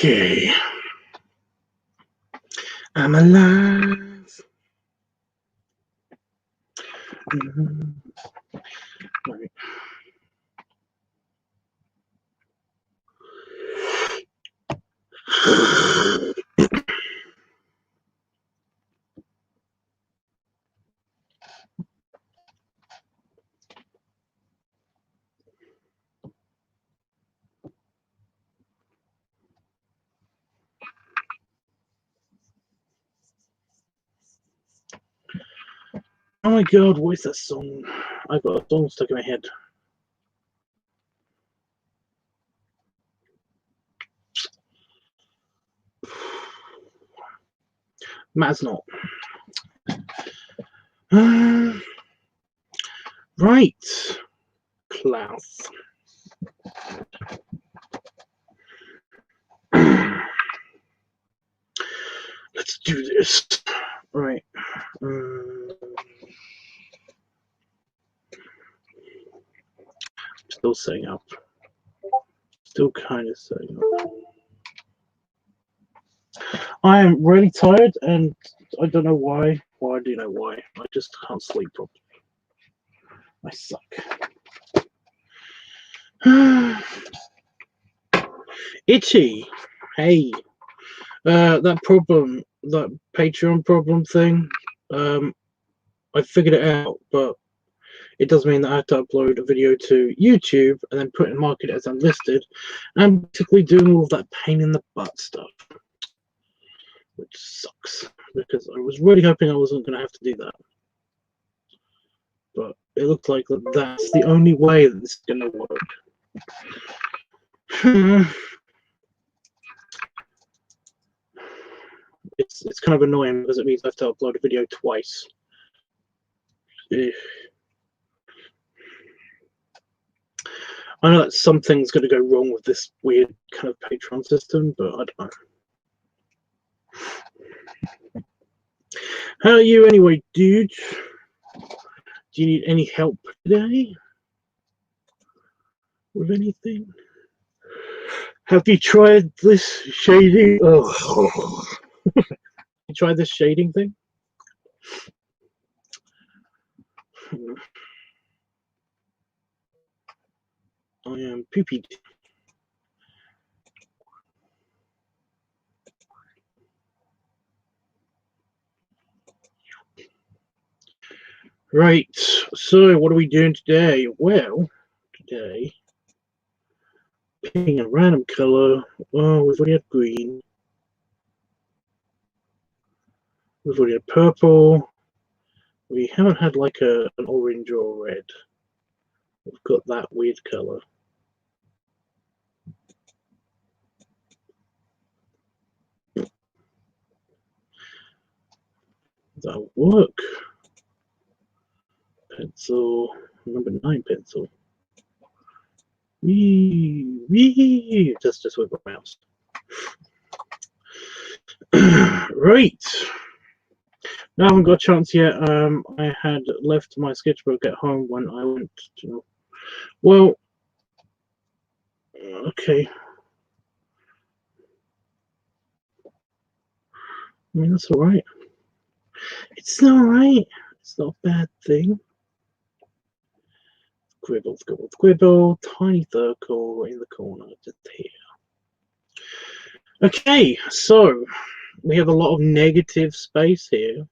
Okay. I'm alive. Right. Oh my god, what is that song? I got a song stuck in my head. Matters not. Right. Klaus. Let's do this. Right. Still setting up. Still kind of setting up. I am really tired, and I don't know why. Well, I do know why. I just can't sleep properly. I suck. Itchy. Hey. That problem, that Patreon problem thing, I figured it out, but it does mean that I have to upload a video to YouTube and then put it and mark it as unlisted, and basically doing all of that pain in the butt stuff, which sucks, because I was really hoping I wasn't going to have to do that. But it looks like that's the only way that this is going to work. It's kind of annoying because it means I have to upload a video twice. I know that something's going to go wrong with this weird kind of Patreon system, but I don't know. How are you anyway, dude? Do you need any help today with anything? Have you tried this shading? Oh, you tried this shading thing? I am poopied. Right, so what are we doing today? Well, today, picking a random color. Oh, we've already had green. We've already had purple. We haven't had like an orange or a red. We've got that weird color. That'll work. Pencil, number 9 pencil. Wee. Just with my mouse. Right. No, I haven't got a chance yet. I had left my sketchbook at home when I went to. Well, okay. I mean, that's alright. It's alright. It's not a bad thing. Scribble, scribble, scribble. Tiny circle in the corner, just here. Okay, so we have a lot of negative space here.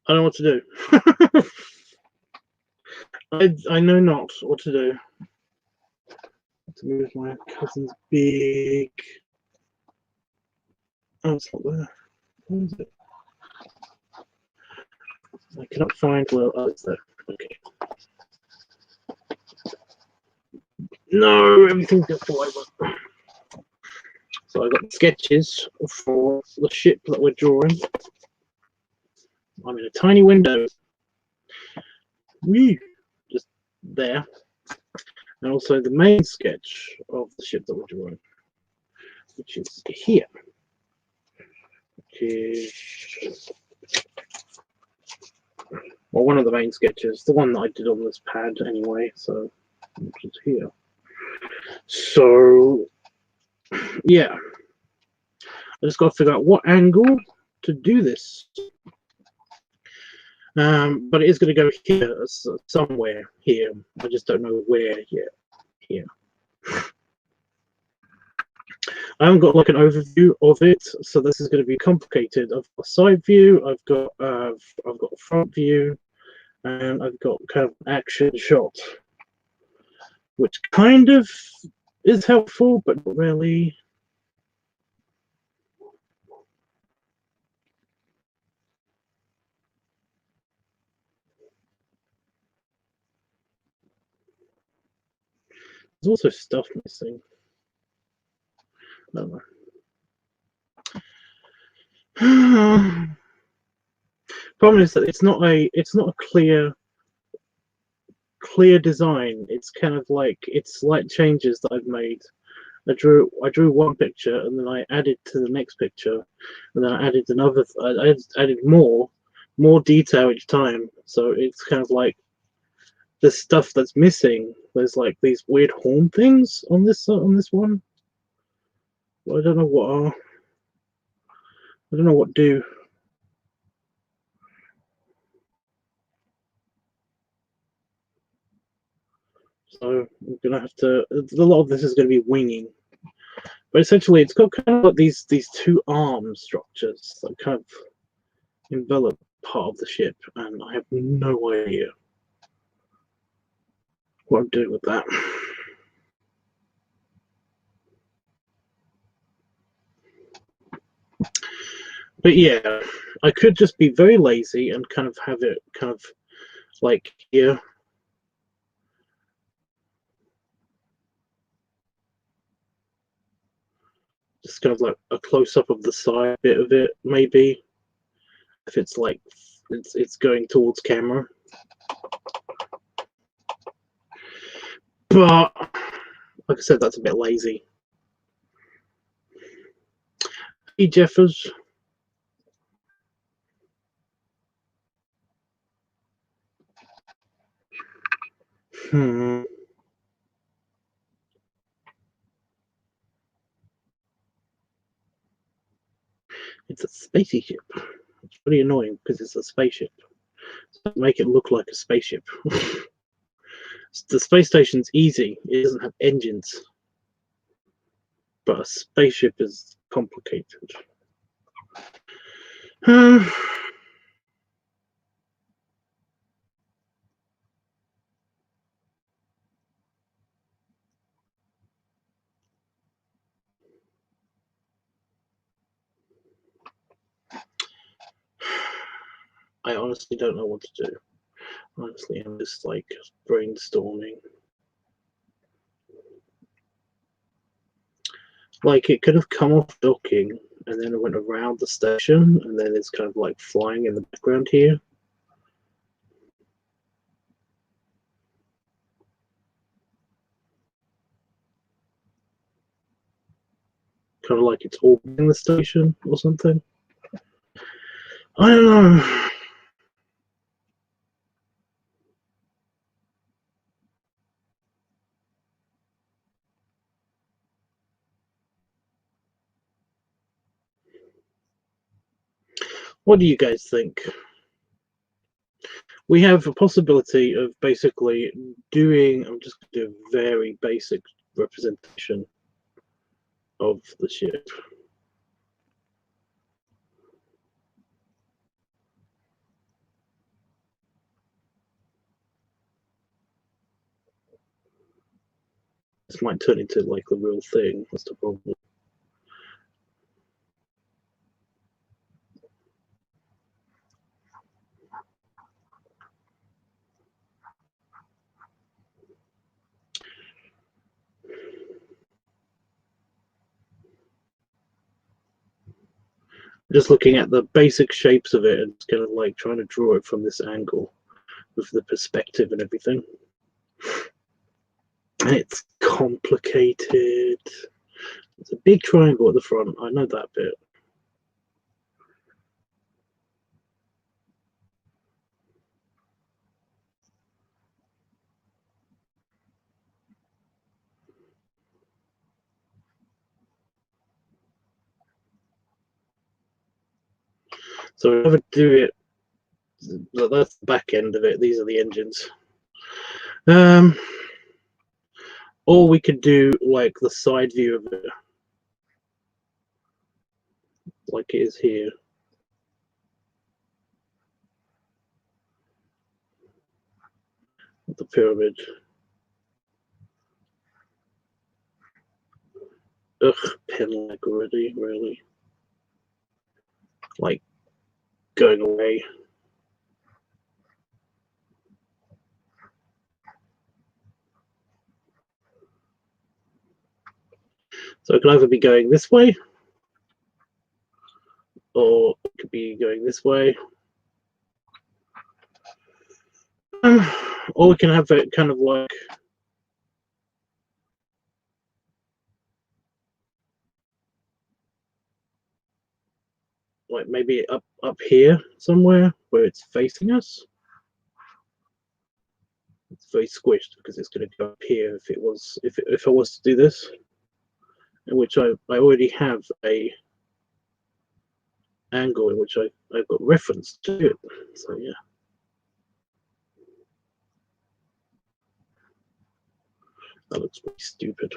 I don't know what to do. I know not what to do. To move my cousin's big. Oh, it's not there. Where is it? I cannot find. Well, oh, it's there. Okay. No, everything's got fallen over. So I got sketches for the ship that we're drawing. I'm in a tiny window. Woo! Just there. And also the main sketch of the ship that we're drawing, which is here. Which is Well, one of the main sketches, the one that I did on this pad anyway, so it's here. So yeah, I just got to figure out what angle to do this. But it is going to go here, somewhere here. I just don't know where yet. Here. I haven't got like an overview of it, so this is going to be complicated. I've got a side view, I've got a front view, and I've got kind of an action shot, which kind of is helpful, but not really. There's also stuff missing. I don't know. Problem is that it's not a clear design. It's kind of like it's slight changes that I've made. I drew one picture and then I added to the next picture, and then I added another. I added more detail each time. So it's kind of like the stuff that's missing. There's like these weird horn things on this one. I don't know what are. I don't know what do. So I'm gonna have to. A lot of this is gonna be winging. But essentially, it's got kind of like these two arm structures that kind of envelop part of the ship, and I have no idea what I'm doing with that. But yeah, I could just be very lazy and kind of have it kind of like here. Just kind of like a close up of the side bit of it, maybe. If it's like it's going towards camera. But like I said, that's a bit lazy. Hey Jeffers. It's a spaceship. It's pretty annoying because it's a spaceship. So make it look like a spaceship. The space station's easy. It doesn't have engines. But a spaceship is complicated. I honestly don't know what to do. Honestly, I'm just like brainstorming. Like it could have come off docking and then it went around the station and then it's kind of like flying in the background here. Kind of like it's orbiting the station or something. I don't know. What do you guys think? We have a possibility of basically doing, I'm just going to do a very basic representation of the ship. This might turn into like the real thing, that's the problem. Just looking at the basic shapes of it and kind of like trying to draw it from this angle with the perspective and everything. And it's complicated. It's a big triangle at the front, I know that bit. So we never do it. That's the back end of it. These are the engines. Or we could do like the side view of it, like it is here. The pyramid. Ugh, pen lag already, really. Like going away. So it could either be going this way, or it could be going this way. Or we can have it kind of like maybe up here somewhere where it's facing us. It's very squished because it's going to go up here if it was if I was to do this, in which I already have a angle in which I've got reference to it. So yeah. That looks pretty stupid.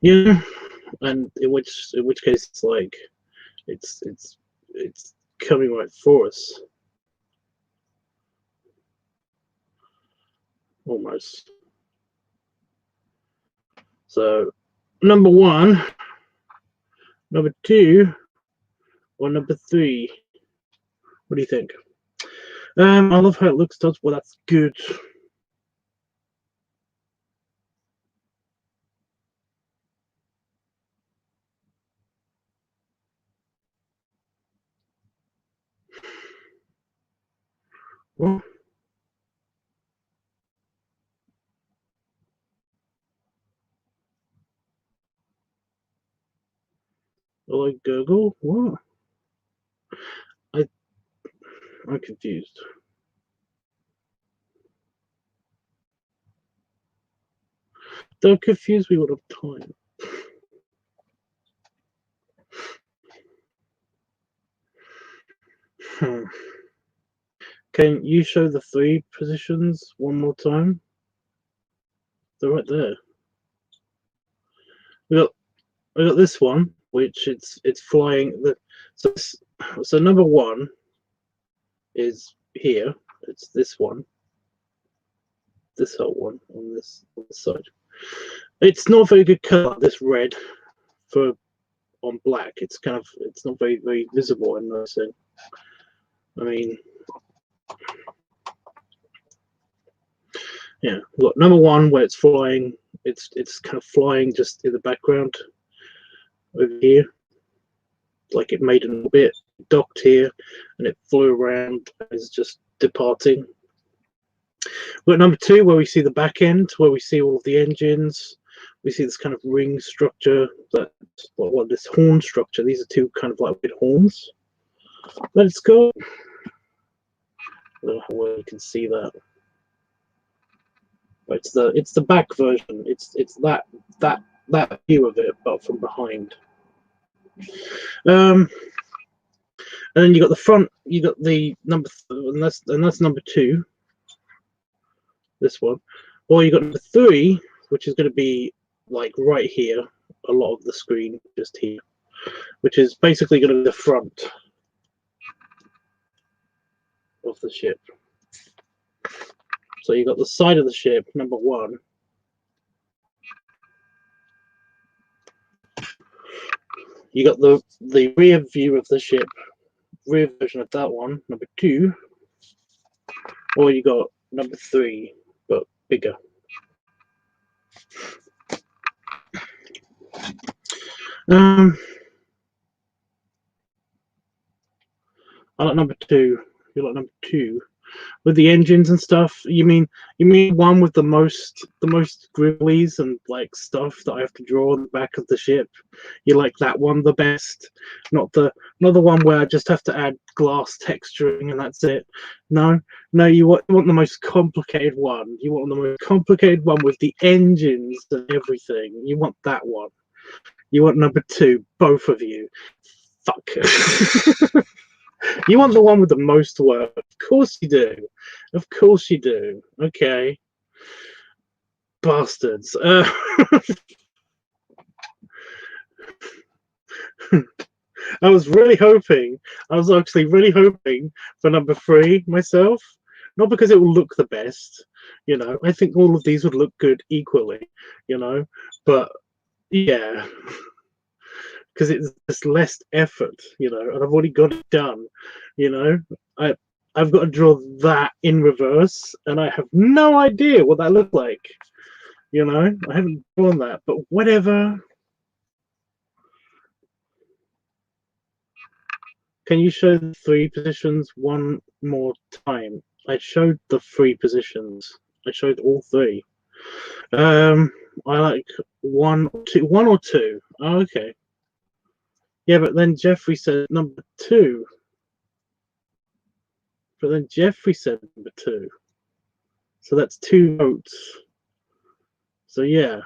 Yeah, and in which case it's like it's coming right for us. Almost. So number 1, number 2, or number 3. What do you think? I love how it looks, Todd. Well, that's good. Well, I like Gurgle. What? I'm confused. Don't confuse me with a time. Can you show the 3 positions one more time? They're right there. We got this one, which it's flying. So number 1 is here. It's this one. This whole one on this side. It's not very good color. This red for on black. It's not very visible in this thing. I mean, yeah. Look, number 1 where it's flying. It's kind of flying just in the background over here. Like it made a bit, docked here, and it flew around and is just departing. We've got number 2 where we see the back end, where we see all of the engines. We see this kind of ring structure, this horn structure. These are 2 kind of like big horns. Let's go. I don't know where you can see that. But it's the back version. It's that view of it, but from behind. And then you got the front. You got the number, and that's number 2. This one. Or you got number 3, which is going to be like right here. A lot of the screen just here, which is basically going to be the front of the ship. So you got the side of the ship, number 1. You got the rear view of the ship, rear version of that one, number 2. Or you got number 3, but bigger. I like number 2. You like number 2 with the engines and stuff. You mean one with the most gribblies and like stuff that I have to draw on the back of the ship? You like that one the best, not the one where I just have to add glass texturing and that's it. No, you want the most complicated one. You want the most complicated one with the engines and everything. You want that one. You want number 2, both of you. Fuck. You want the one with the most work. Of course you do. Of course you do. Okay. Bastards. I was actually really hoping for number 3 myself. Not because it will look the best, you know. I think all of these would look good equally, you know. But yeah, because it's just less effort, you know, and I've already got it done, you know. I've got to draw that in reverse, and I have no idea what that looked like, you know. I haven't drawn that, but whatever. Can you show the 3 positions one more time? I showed the 3 positions. I showed all 3. I like 1 or 2. 1 or 2. Oh, okay. Yeah, but then Jeffrey said number 2. But then Jeffrey said number 2. So that's 2 votes. So yeah.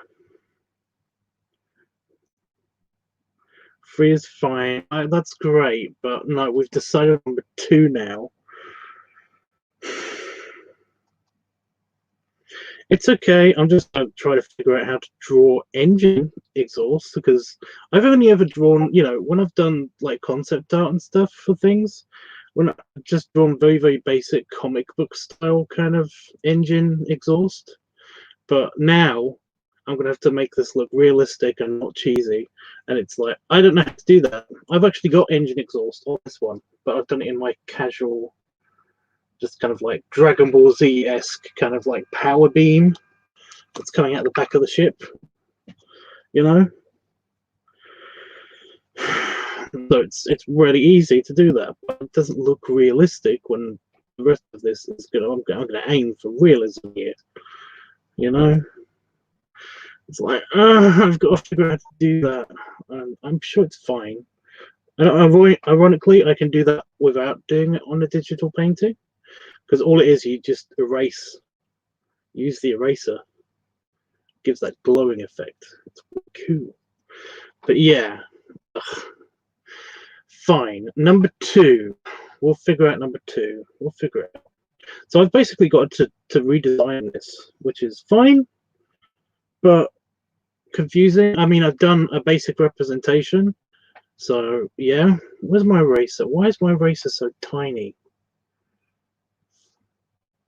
3 is fine. That's great, but no, we've decided number 2 now. It's okay. I'm just going to try to figure out how to draw engine exhaust, because I've only ever drawn, you know, when I've done like concept art and stuff for things, when I've just drawn very, very basic comic book style kind of engine exhaust. But now I'm going to have to make this look realistic and not cheesy. And it's like, I don't know how to do that. I've actually got engine exhaust on this one, but I've done it in my casual, just kind of like Dragon Ball Z-esque kind of like power beam that's coming out the back of the ship, you know. So it's really easy to do that, but it doesn't look realistic when the rest of this is gonna. I'm gonna aim for realism here, you know. It's like I've got to figure out how to do that, and I'm sure it's fine. And ironically, I can do that without doing it on a digital painting, because all it is, you just erase, use the eraser, gives that glowing effect. It's cool. But yeah, fine. Number 2, we'll figure out number 2. We'll figure it out. So I've basically got to redesign this, which is fine, but confusing. I mean, I've done a basic representation, so yeah. Where's my eraser? Why is my eraser so tiny?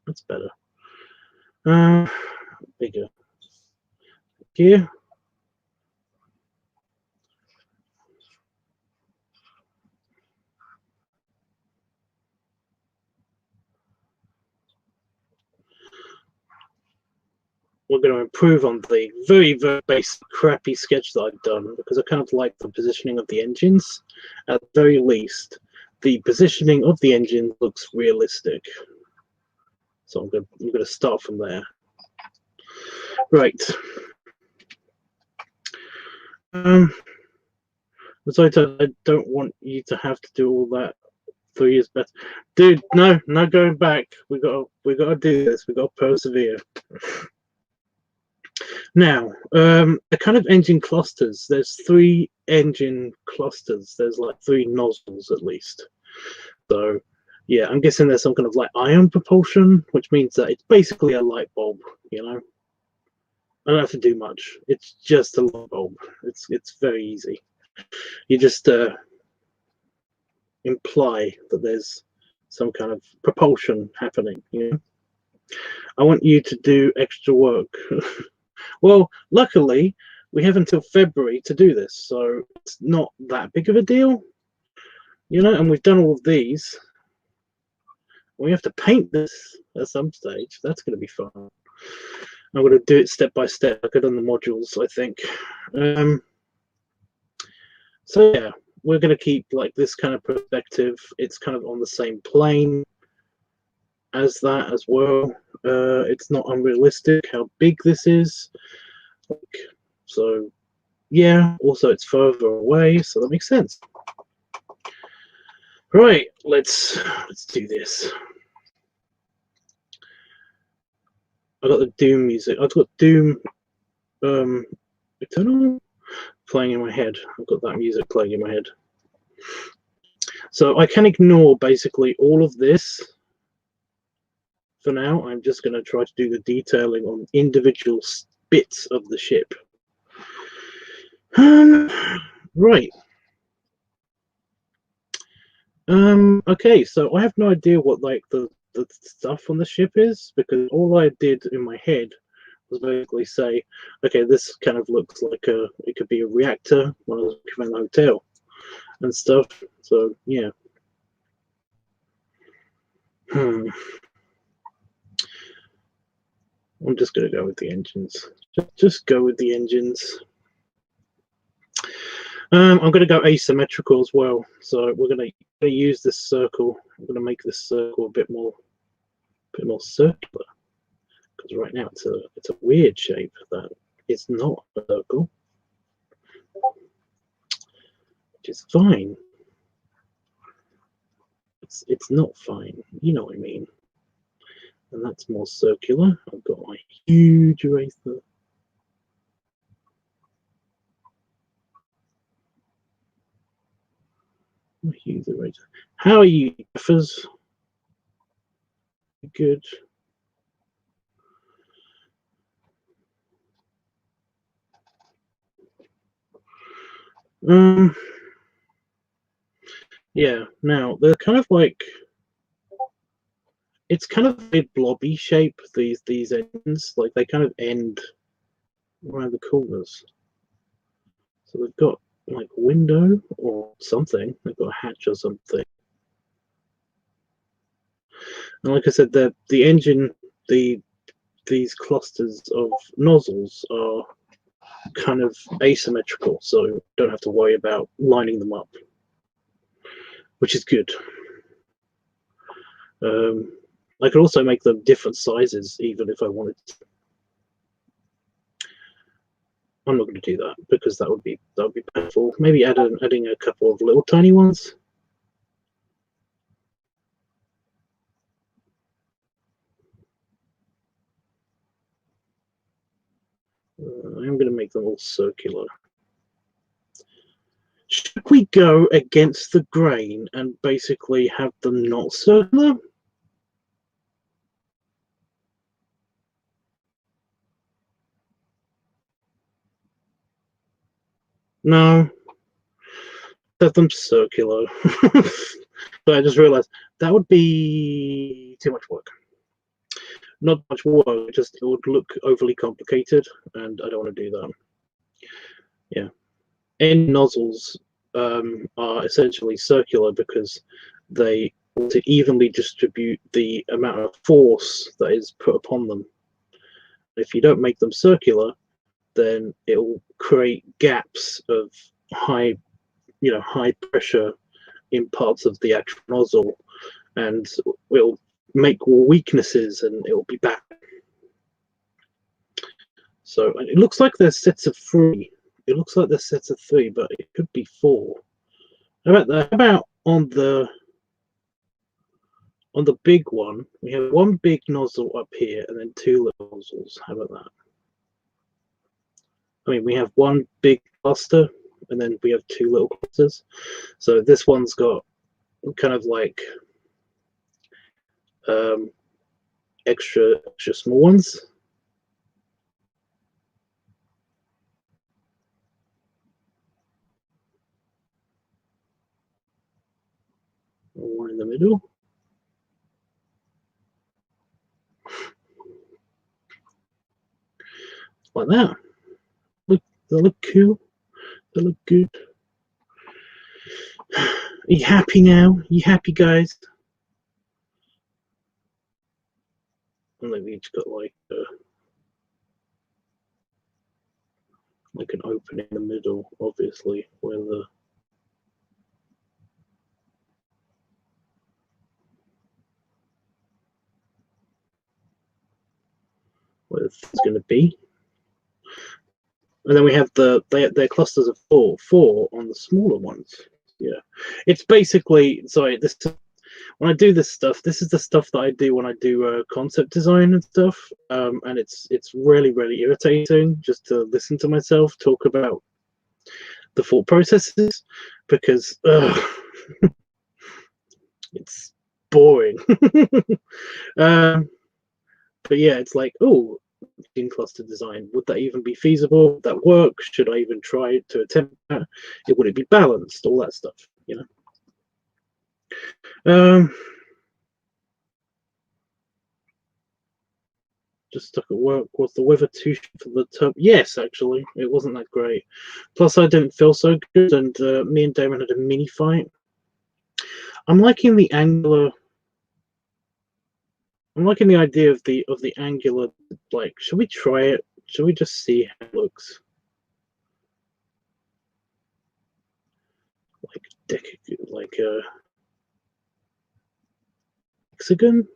That's better. Bigger. Here. We're going to improve on the very, very basic, crappy sketch that I've done, because I kind of like the positioning of the engines. At the very least, the positioning of the engine looks realistic. So I'm going to start from there. Right. So I don't want you to have to do all that. 3 years better, dude. No, not going back. We got to do this. We got to persevere. Now, the kind of engine clusters. There's 3 engine clusters. There's like 3 nozzles at least. So yeah, I'm guessing there's some kind of like ion propulsion, which means that it's basically a light bulb. You know, I don't have to do much. It's just a light bulb. It's very easy. You just imply that there's some kind of propulsion happening. You know, I want you to do extra work. Well, luckily we have until February to do this, so it's not that big of a deal, you know. And we've done all of these. We have to paint this at some stage. That's going to be fun. I'm going to do it step by step, like I've done the modules, I think. So yeah, we're going to keep like this kind of perspective. It's kind of on the same plane as that as well. It's not unrealistic how big this is. So yeah, also it's further away, so that makes sense. Right, let's do this. I got the Doom music. I've got Doom Eternal. playing in my head. I've got that music playing in my head. So I can ignore basically all of this for now. I'm just going to try to do the detailing on individual bits of the ship. Right. Okay, so I have no idea what like the stuff on the ship is, because all I did in my head was basically say, okay, this kind of looks like it could be a reactor when I was in the hotel and stuff. So yeah. I'm just gonna go with the engines. Just go with the engines. I'm going to go asymmetrical as well. So we're going to use this circle. I'm going to make this circle a bit more circular, because right now it's a weird shape that is not a circle, which is fine. It's not fine. You know what I mean. And that's more circular. I've got my huge eraser. How are you, Jeffers? Good. Yeah, now they're kind of like, it's kind of a blobby shape, these ends, like they kind of end around the corners. So they've got like a window or something, they've got a hatch or something. And like I said, the engine, these clusters of nozzles are kind of asymmetrical, so you don't have to worry about lining them up, which is good. I could also make them different sizes, even if I wanted to. I'm not going to do that because that would be painful. Maybe adding a couple of little tiny ones. I'm going to make them all circular. Should we go against the grain and basically have them not circular? No. Have them circular. But I just realized that would be too much work. Not much work, just it would look overly complicated, and I don't want to do that. Yeah. End nozzles are essentially circular because they want to evenly distribute the amount of force that is put upon them. If you don't make them circular, then it will create gaps of high pressure in parts of the actual nozzle, and it'll make weaknesses, and it will be bad. So it looks like there's sets of 3. It looks like there's sets of 3, but it could be 4. How about that? How about on the big one, we have one big nozzle up here and then 2 little nozzles. How about that? I mean, we have one big cluster and then we have 2 little clusters. So this one's got kind of like extra small ones. One in the middle. Like that. Look, they look cool. They look good. Are you happy now? Are you happy, guys? And they've each got like an open in the middle, obviously, where the thing's going to be. And then we have their clusters of four on the smaller ones. Yeah, it's basically, sorry, this, when I do this stuff, this is the stuff that I do when I do concept design and stuff, and it's really irritating just to listen to myself talk about the thought processes, because it's boring. um, but yeah, it's like, oh, in cluster design, would that even be feasible? Would that work? Should I even try to attempt that? Would it be balanced? All that stuff, you know. Just stuck at work. Was the weather too shit for the tub? Yes, actually, it wasn't that great. Plus, I didn't feel so good, and me and Damon had a mini fight. I'm liking the angular. I'm liking the idea of the angular. Like, should we try it? Should we just see how it looks? Like a hexagon.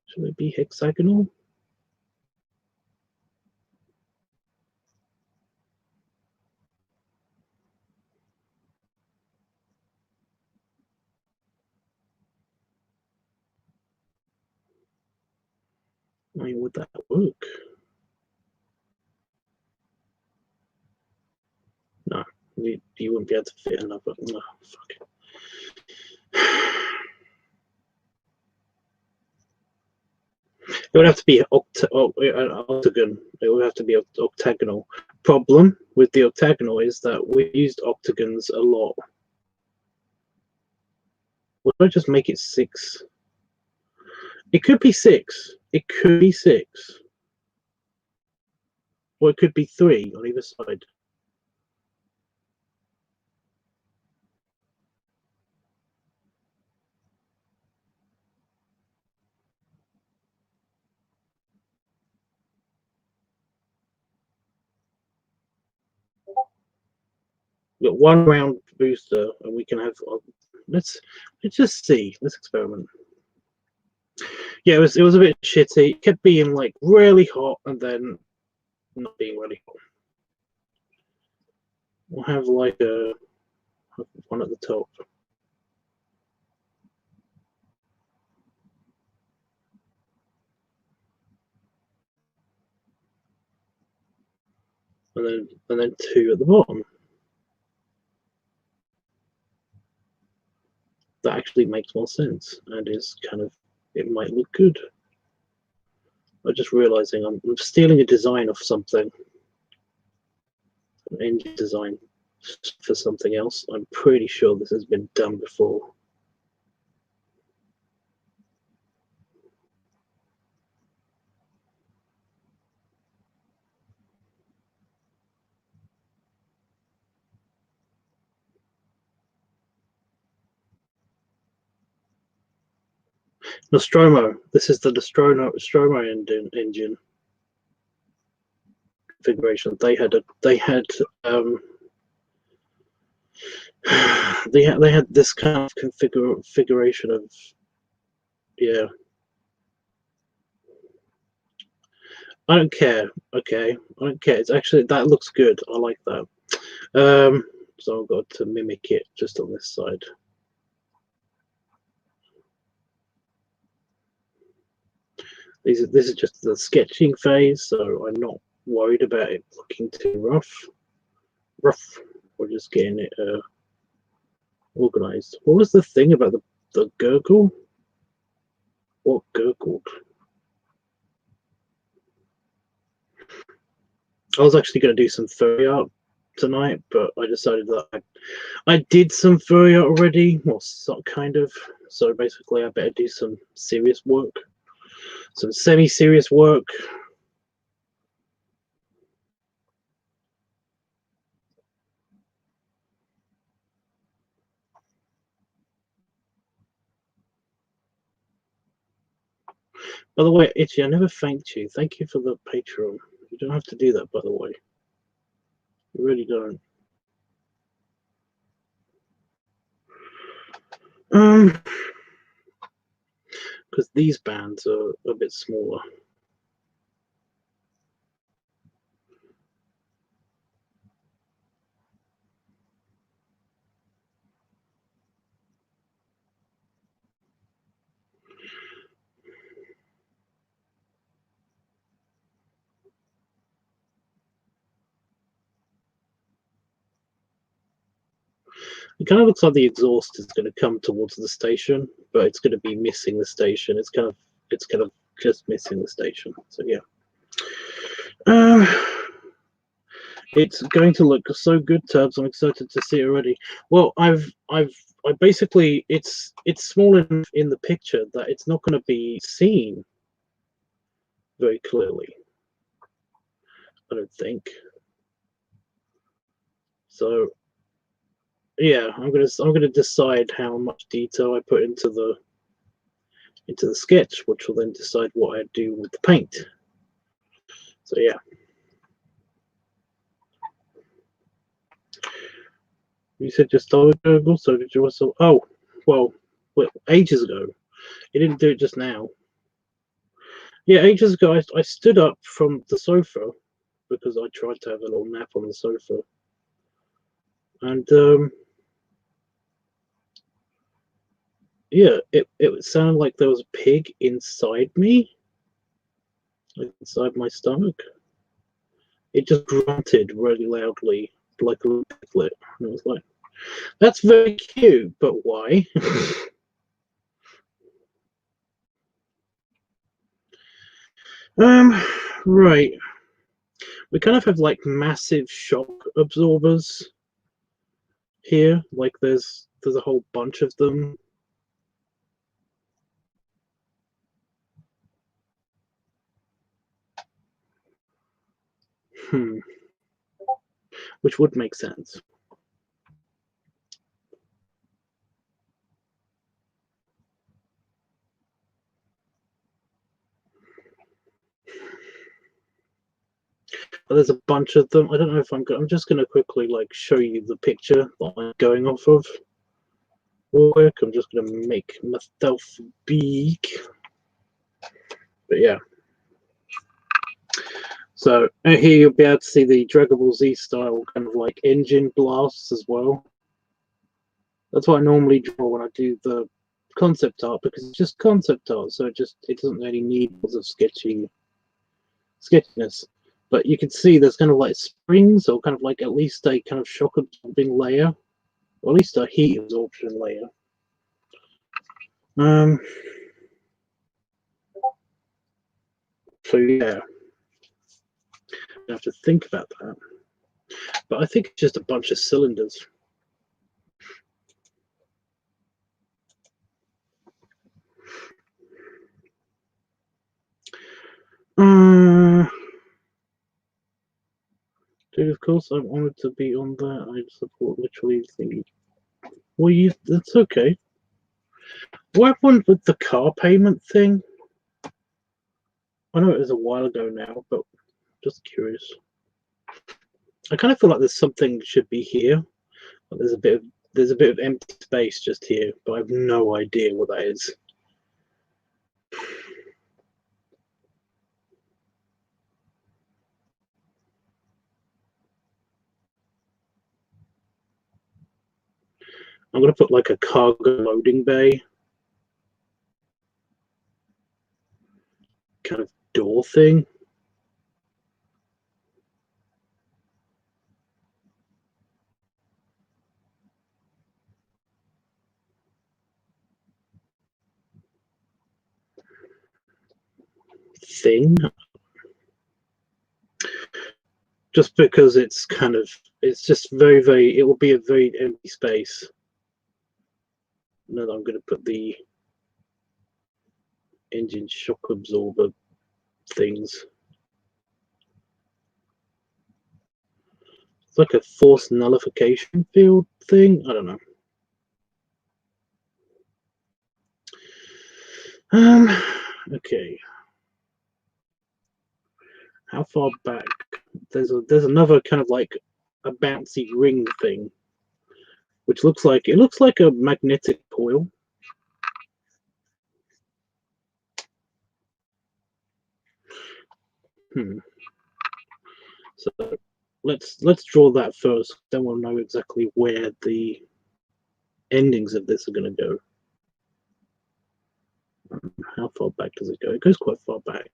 Should it be hexagonal? I mean, would that work? No, you wouldn't be able to fit another. No, fuck. It would have to be octagon. It would have to be octagonal. Problem with the octagonal is that we used octagons a lot. Would I just make it 6? It could be 6. It could be 6. Or it could be 3 on either side. We've got 1 round booster, and we can have. Let's just see. Let's experiment. Yeah, it was a bit shitty. It kept being like really hot, and then not being really hot. We'll have like a one at the top. And then 2 at the bottom. That actually makes more sense and is kind of, it might look good. I'm just realizing I'm stealing a design of something, an engine design for something else. I'm pretty sure this has been done before. Nostromo. This is the Nostromo engine configuration. They had they had this kind of configuration of, yeah. I don't care. Okay, I don't care. It's actually, that looks good. I like that. So I've got to mimic it just on this side. This is just the sketching phase, so I'm not worried about it looking too rough. We're just getting it organized. What was the thing about the gurgle? What gurgled? I was actually going to do some furry art tonight, but I decided that I did some furry art already, well, kind of. So basically, I better do some serious work, some semi-serious work. By the way, Itchy, I never thanked you. Thank you for the Patreon. You don't have to do that, by the way. You really don't. Because these bands are a bit smaller. It kind of looks like the exhaust is going to come towards the station, but it's going to be missing the station. It's kind of just missing the station. So yeah. It's going to look so good, Tubbs. I'm excited to see it already. Well, I basically it's small enough in the picture that it's not going to be seen very clearly. I don't think. So yeah, I'm gonna decide how much detail I put into the sketch, which will then decide what I do with the paint. So yeah. You said just started Google, so did you also? Oh, well, ages ago. You didn't do it just now. Yeah, ages ago, I stood up from the sofa because I tried to have a little nap on the sofa, and yeah, it sounded like there was a pig inside me, like inside my stomach. It just grunted really loudly, like a little piglet, and it was like, "That's very cute, but why?" Right. We kind of have like massive shock absorbers here. Like there's a whole bunch of them. Which would make sense. But there's a bunch of them. I don't know if I'm just going to quickly like show you the picture that I'm going off of. Real quick, I'm just going to make myself big. But yeah. So here you'll be able to see the Dragon Ball Z style kind of like engine blasts as well. That's what I normally draw when I do the concept art, because it's just concept art, so it doesn't really need lots of sketchiness. But you can see there's kind of like springs, or kind of like at least a kind of shock absorbing layer, or at least a heat absorption layer. So yeah, I have to think about that. But I think it's just a bunch of cylinders. Dude, of course I'm honored to be on that. I support literally the. Well, that's okay. What happened with the car payment thing? I know it was a while ago now, but just curious. I kind of feel like there's something should be here. There's a bit of empty space just here, but I have no idea what that is. I'm gonna put like a cargo loading bay kind of door thing. Just because it's just very, it will be a very empty space. And then I'm going to put the engine shock absorber things. It's like a force nullification field thing. I don't know. Okay. How far back? There's another kind of like a bouncy ring thing, which looks like a magnetic coil. So let's draw that first. Then we'll know exactly where the endings of this are going to go. How far back does it go? It goes quite far back.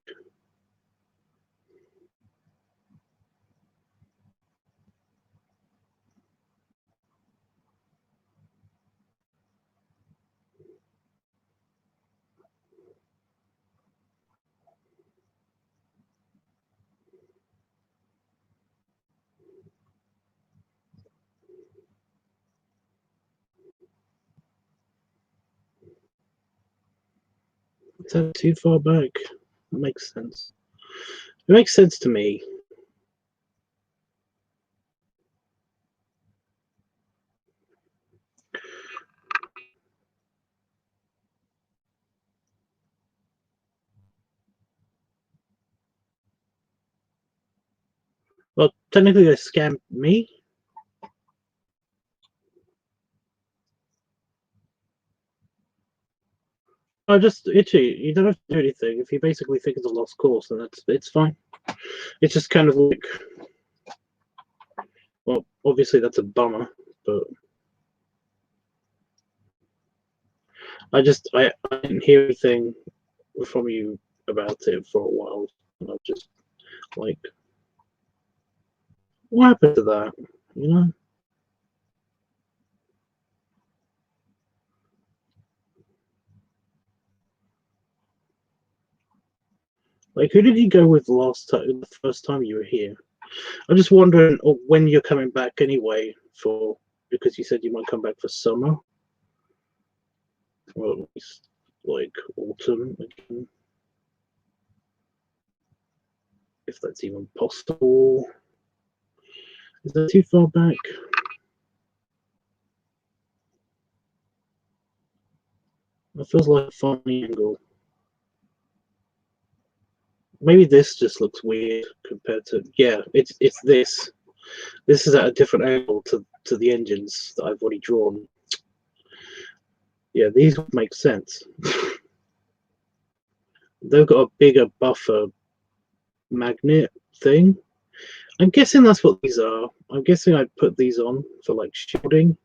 Is that too far back? That makes sense. It makes sense to me. Well, technically they scammed me. I just itchy. You don't have to do anything. If you basically think it's a lost cause, then it's fine. It's just kind of like, well, obviously that's a bummer, but I didn't hear anything from you about it for a while, and I'm just like, what happened to that? You know, like who did you go with last time? The first time you were here? I'm just wondering when you're coming back anyway. For because you said you might come back for summer, or at least like autumn again, if that's even possible. Is that too far back? It feels like a funny angle. Maybe this just looks weird compared to, yeah, it's this. This is at a different angle to the engines that I've already drawn. Yeah, these would make sense. They've got a bigger buffer magnet thing. I'm guessing that's what these are. I'm guessing I'd put these on for like shielding,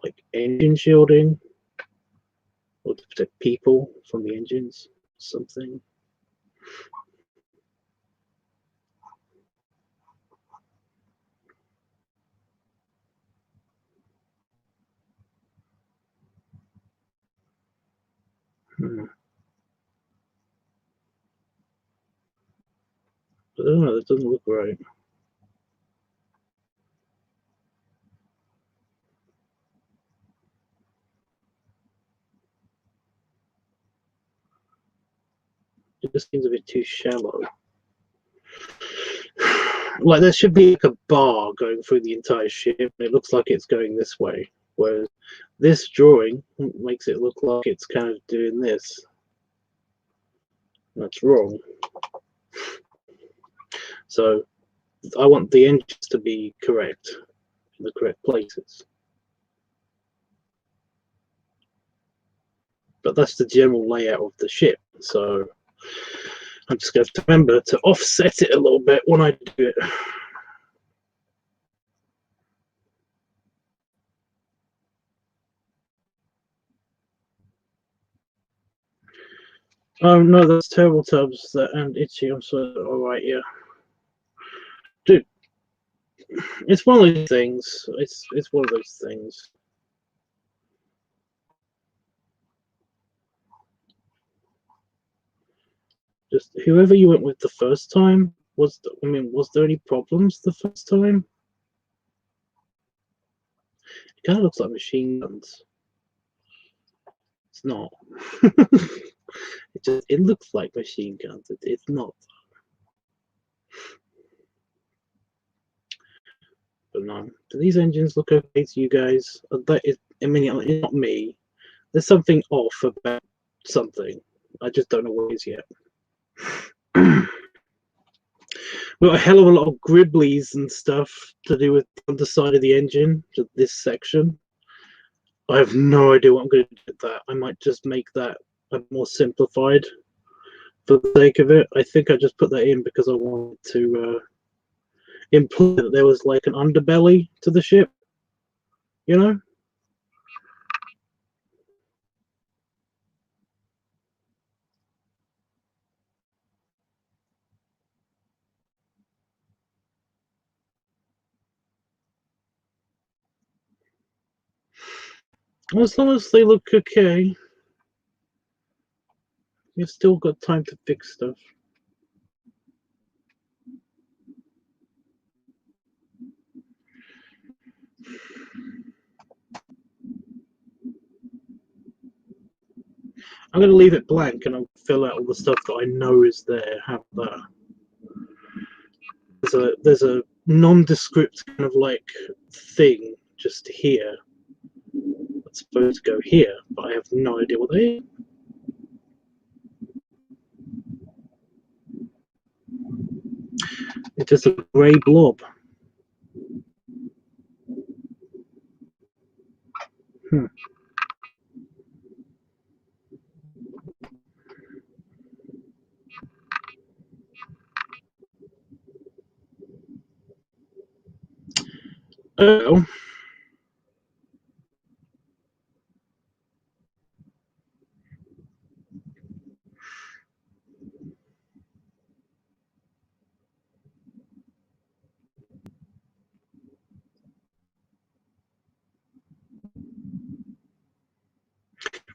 like engine shielding, or to protect people from the engines, something. Hmm. I don't know, that doesn't look right. It just seems a bit too shallow. Like there should be like a bar going through the entire ship. It looks like it's going this way, whereas this drawing makes it look like it's kind of doing this. That's wrong. So I want the engines to be correct in the correct places. But that's the general layout of the ship. So I'm just going to remember to offset it a little bit when I do it. Oh no, that's terrible tubs and itchy. I'm sorry. All right, yeah, dude. It's one of those things. It's one of those things. Just whoever you went with the first time was there any problems the first time? It kind of looks like machine guns. It's not. It looks like machine guns. It's not. But no, do these engines look okay to you guys? I mean, it's not me. There's something off about something. I just don't know what it is yet. We've got a hell of a lot of gribblies and stuff to do with the underside of the engine, to this section. I have no idea what I'm going to do with that. I might just make that more simplified for the sake of it. I think I just put that in because I wanted to imply that there was like an underbelly to the ship, you know? As long as they look okay, you've still got time to fix stuff. I'm going to leave it blank and I'll fill out all the stuff that I know is there. How about that? There's a nondescript kind of like thing just here. It's supposed to go here, but I have no idea what they are. It's just a grey blob. Hmm. Oh.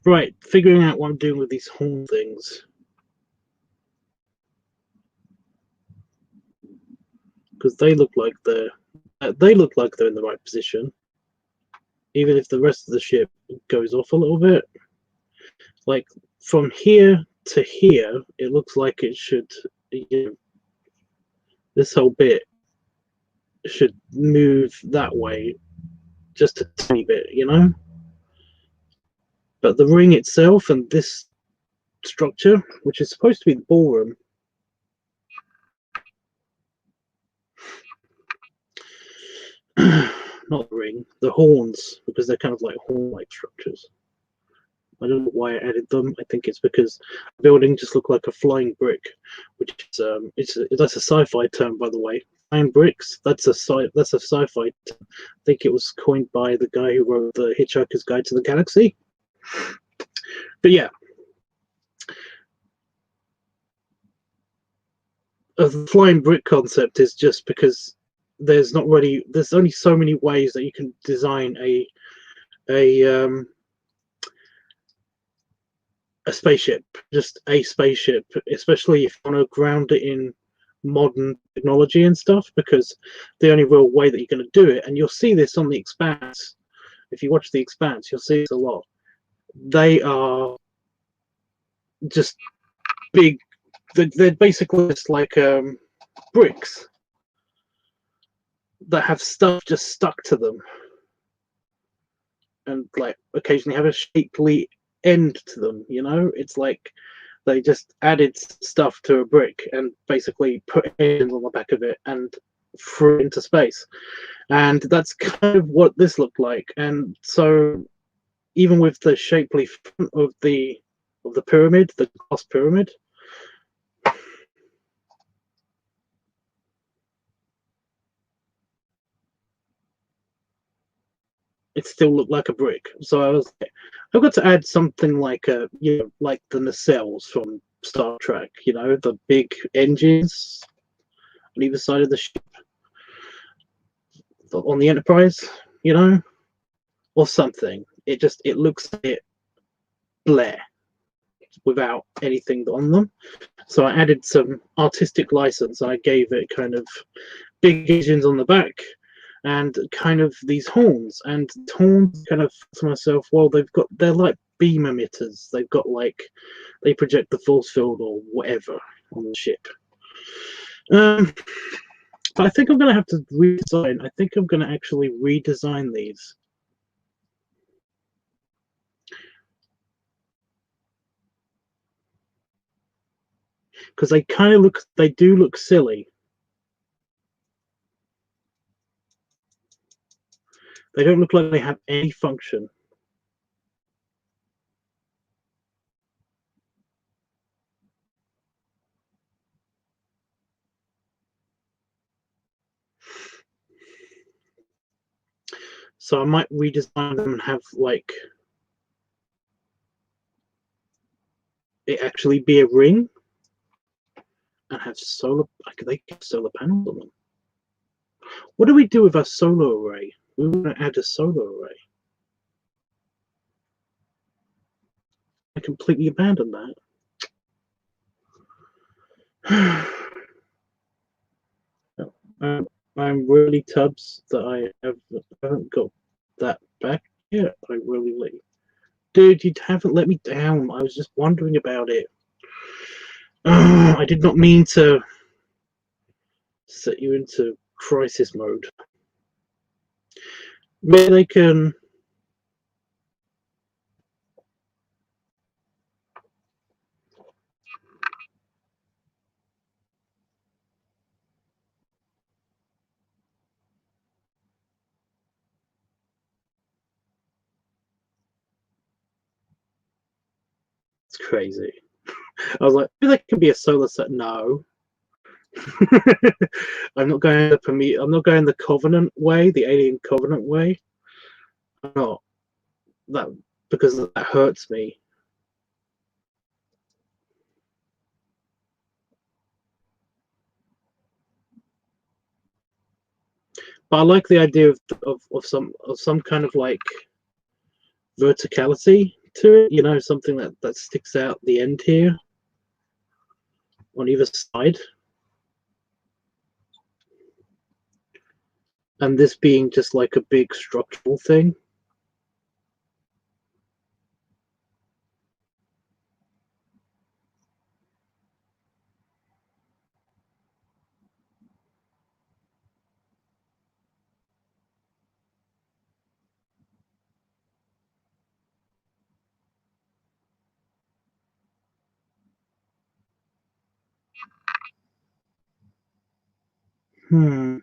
Right, figuring out what I'm doing with these horn things. Because they look like they're in the right position. Even if the rest of the ship goes off a little bit. Like from here to here, it looks like it should, this whole bit should move that way just a tiny bit, But the ring itself and this structure, which is supposed to be the ballroom, not the ring, the horns, because they're kind of like horn-like structures. I don't know why I added them. I think it's because the building just looked like a flying brick, which is that's a sci-fi term, by the way. Flying bricks. That's a sci-fi term. I think it was coined by the guy who wrote the Hitchhiker's Guide to the Galaxy. But yeah, the flying brick concept is just because there's only so many ways that you can design a spaceship, just a spaceship, especially if you want to ground it in modern technology and stuff, because the only real way that you're going to do it, and you'll see this on The Expanse, if you watch The Expanse, you'll see this a lot. They are just big, they're basically just like bricks that have stuff just stuck to them, and like occasionally have a shapely end to them. It's like they just added stuff to a brick and basically put engines on the back of it and threw it into space. And that's kind of what this looked like. And so even with the shapely front of the pyramid, the glass pyramid, it still looked like a brick. So I was like, I've got to add something like like the nacelles from Star Trek, the big engines on either side of the ship on the Enterprise, or something. It looks a bit Blair without anything on them. So I added some artistic license. I gave it kind of big engines on the back and kind of these horns. And horns kind of to myself, well, they're like beam emitters. They've got they project the force field or whatever on the ship. But I think I'm going to have to redesign. I think I'm going to actually redesign these. Because they do look silly. They don't look like they have any function. So I might redesign them and have it actually be a ring and have they have solar panels on them. What do we do with our solar array? We want to add a solar array. I completely abandoned that. I'm really Tubbs that I haven't got that back yet. I really Dude, you haven't let me down. I was just wondering about it. I did not mean to set you into crisis mode. Maybe they can. It's crazy. I was like, maybe that could be a solar set. No. I'm not going I'm not going the Covenant way, the Alien Covenant way. I'm not that because that hurts me. But I like the idea of some kind of like verticality to it. You know, something that sticks out the end here on either side, and this being just like a big structural thing. Hmm.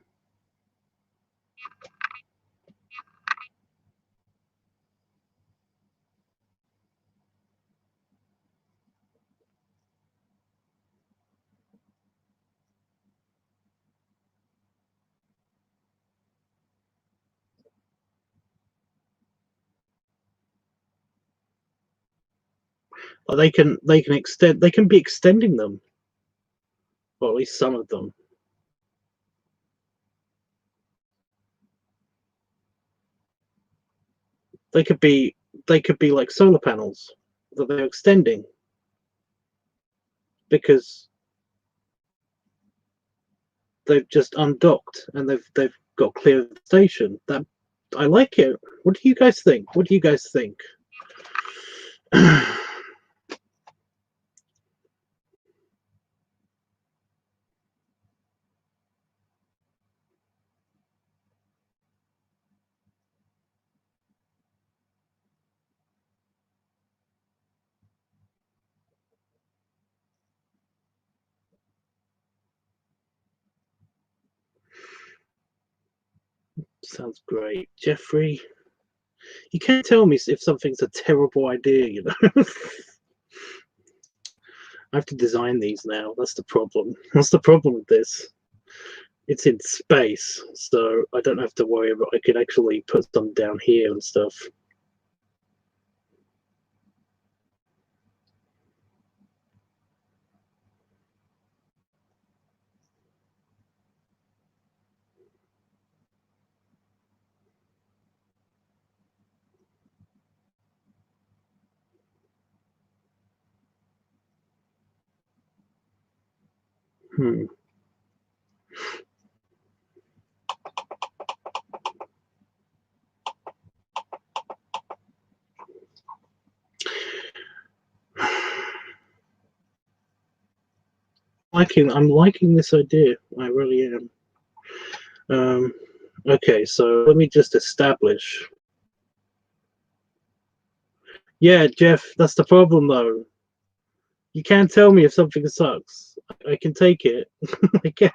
They can be extending them, or at least some of them. They could be like solar panels that they're extending because they've just undocked and they've got clear of the station. That I like it. What do you guys think? What do you guys think? Sounds great, Jeffrey. You can't tell me if something's a terrible idea, you know. I have to design these now. That's the problem. That's the problem with this. It's in space, so I don't have to worry about. I could actually put some down here and stuff. Hmm. I'm liking this idea. I really am. Okay, so let me just establish. Yeah, Jeff, that's the problem though. You can't tell me if something sucks. I can take it. I can.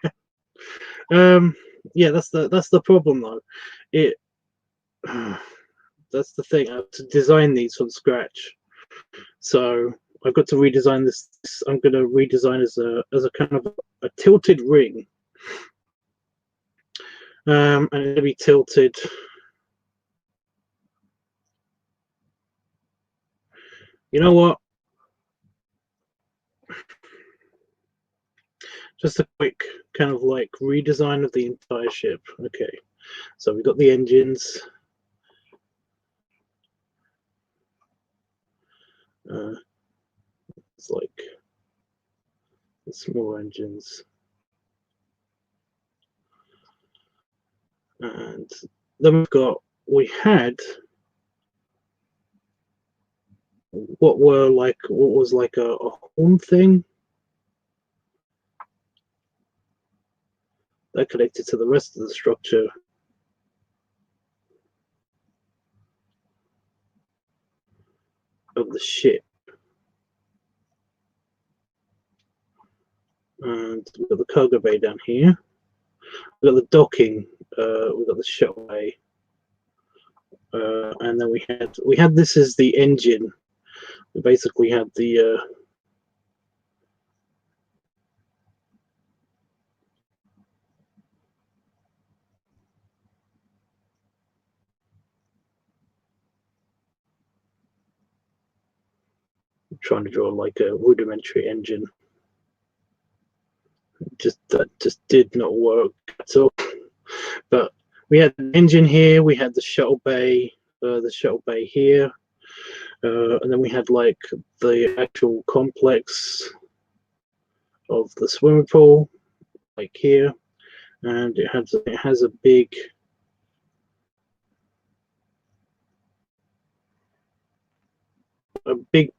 Yeah, that's the problem though. It that's the thing. I have to design these from scratch. So I've got to redesign this. I'm going to redesign as a kind of a tilted ring. And it's going to be tilted. You know what? Just a quick kind of like redesign of the entire ship. Okay, so we've got the engines. It's like the small engines. And then we had what was like a horn thing that connected to the rest of the structure. Of the ship. And we've got the cargo bay down here. We've got the docking. We've got the shuttle bay. And then we had this as the engine. We basically had the trying to draw like a rudimentary engine. That just did not work at all. But we had the engine here. We had the shuttle bay here, and then we had like the actual complex of the swimming pool, like here, and it has a big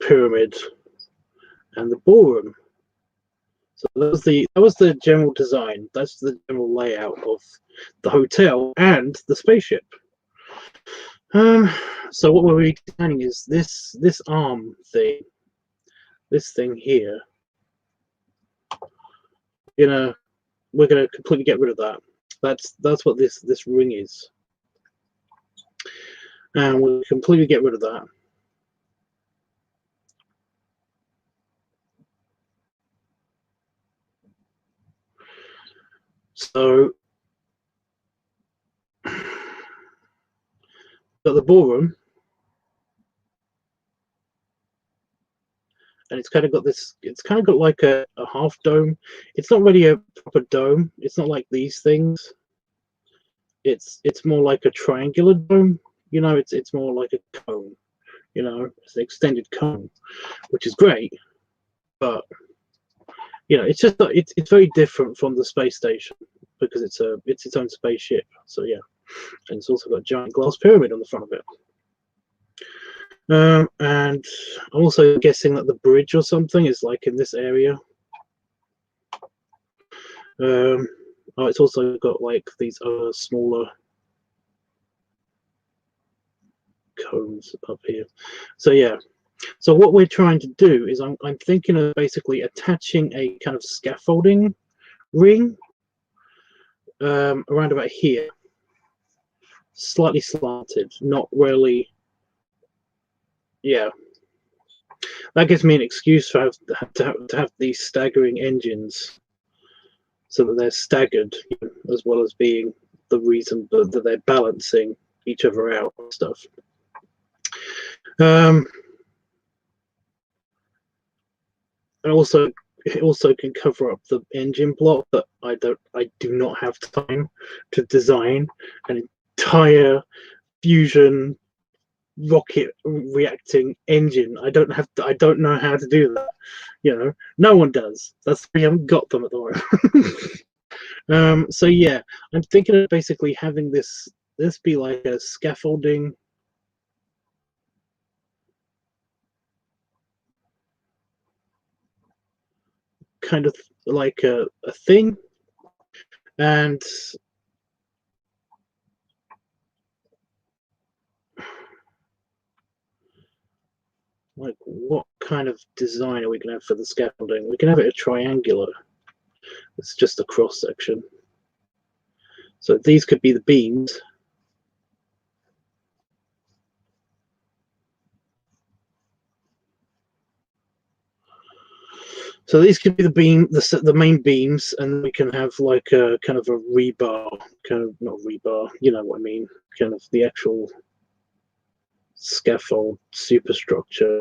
pyramid and the ballroom. So that was the general design. That's the general layout of the hotel and the spaceship. So what we're designing is this arm thing, this thing here. We're gonna completely get rid of that. That's what this ring is, and we'll completely get rid of that. So, got the ballroom, and it's kind of got this. It's kind of got like a half dome. It's not really a proper dome. It's not like these things. It's more like a triangular dome. It's more like a cone. It's an extended cone, which is great, but it's just it's very different from the space station because it's its own spaceship. So yeah, and it's also got a giant glass pyramid on the front of it. And I'm also guessing that the bridge or something is like in this area. Oh, it's also got like these other smaller cones up here. So yeah. So what we're trying to do is I'm thinking of basically attaching a kind of scaffolding ring around about here, slightly slanted, not really. Yeah, that gives me an excuse to have these staggering engines, so that they're staggered, as well as being the reason that they're balancing each other out and stuff. And also, it also can cover up the engine block, but I do not have time to design an entire fusion rocket reacting engine. I don't know how to do that. No one does. We haven't got them at the moment. So yeah, I'm thinking of basically having this be like a scaffolding kind of like a thing, and like what kind of design are we going to have for the scaffolding? We can have it a triangular. It's just a cross section. So these could be the beams. So these could be the main beams, and we can have like a kind of a rebar, not rebar, you know what I mean, kind of the actual scaffold superstructure.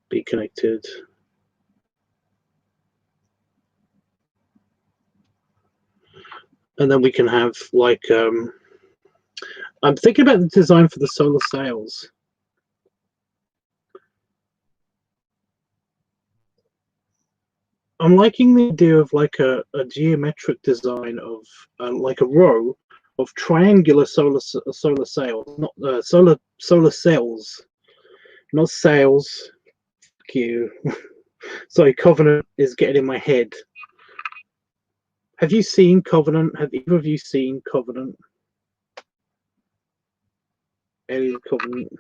Be connected. And then we can have like I'm thinking about the design for the solar sails. I'm liking the idea of like a geometric design of like a row of triangular solar sails, not solar cells, not sails. Fuck you. Sorry, Covenant is getting in my head. Have you seen Covenant? Have either of you seen Covenant? Alien Covenant.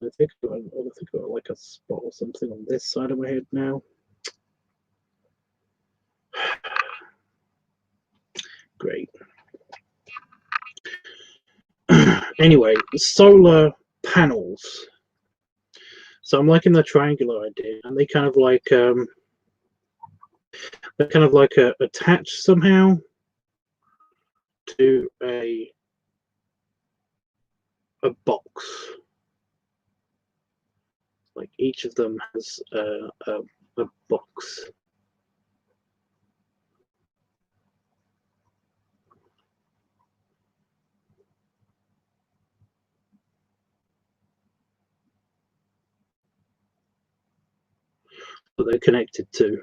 I think I've got like a spot or something on this side of my head now. Great. Anyway, solar panels. So I'm liking the triangular idea, and they kind of like attached somehow to a box. Like each of them has a box. That they're connected to,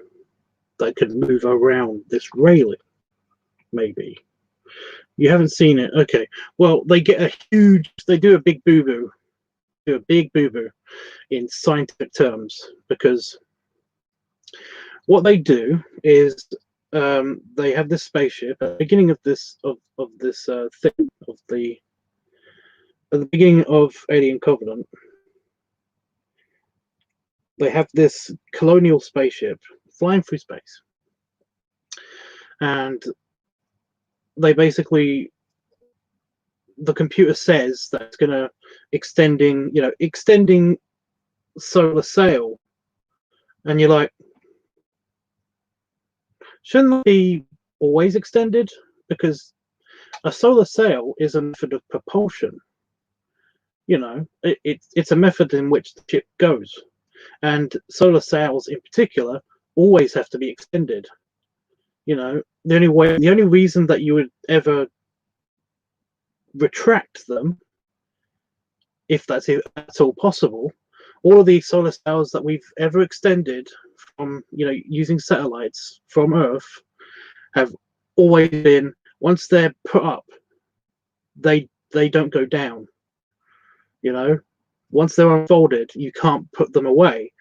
that could move around this railing. Maybe you haven't seen it. Okay, well they get a huge. They do a big boo boo. Do a big boo boo in scientific terms, because what they do is they have this spaceship at the beginning of this thing of the at the beginning of Alien Covenant. They have this colonial spaceship flying through space, and they basically, the computer says that it's gonna extending solar sail, and you're like, shouldn't that be always extended? Because a solar sail is a method of propulsion. It's a method in which the ship goes, and solar sails in particular always have to be extended. The only reason that you would ever retract them, if that's at all possible, all of the solar sails that we've ever extended from using satellites from Earth have always been, once they're put up, they don't go down. Once they're unfolded, you can't put them away,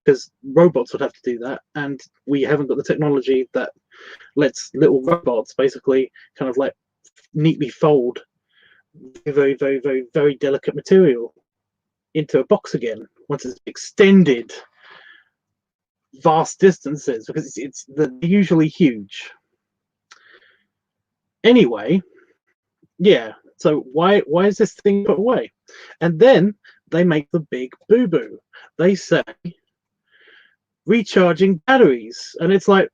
because robots would have to do that, and we haven't got the technology that lets little robots basically kind of like neatly fold very, very, very, very delicate material into a box again once it's extended vast distances, because they're usually huge. Anyway, yeah. So why is this thing put away? And then they make the big boo boo. They say recharging batteries, and it's like,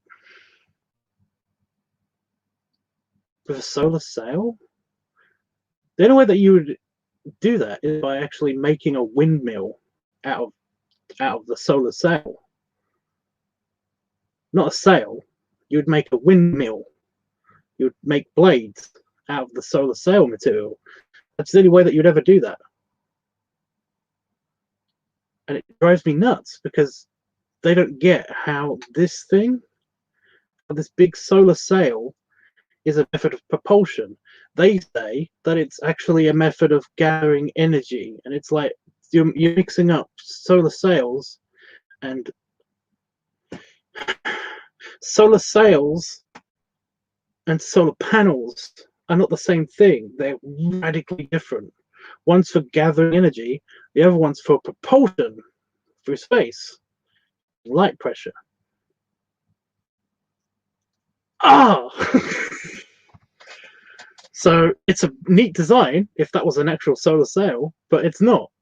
with a solar sail, the only way that you would do that is by actually making a windmill out of the solar sail. Not a sail. You would make a windmill. You would make blades out of the solar sail material. That's the only way that you'd ever do that. And it drives me nuts, because they don't get how this big solar sail, is a method of propulsion. They say that it's actually a method of gathering energy, and it's like you're mixing up solar sails, and solar sails and solar panels are not the same thing. They're radically different. One's for gathering energy, the other one's for propulsion through space, light pressure. So it's a neat design if that was an actual solar sail, but it's not.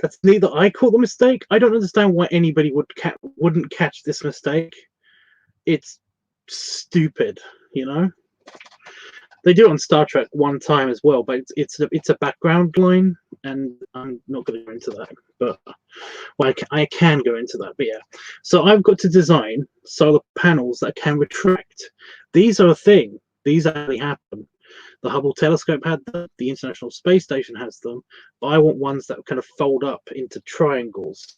That's neat that I caught the mistake. I don't understand why anybody wouldn't catch this mistake. It's stupid, They do it on Star Trek one time as well, but it's a background line, and I'm not going to go into that. But I can go into that. But yeah, so I've got to design solar panels that can retract. These are a thing. These actually happen. The Hubble telescope had them, the International Space Station has them, but I want ones that kind of fold up into triangles,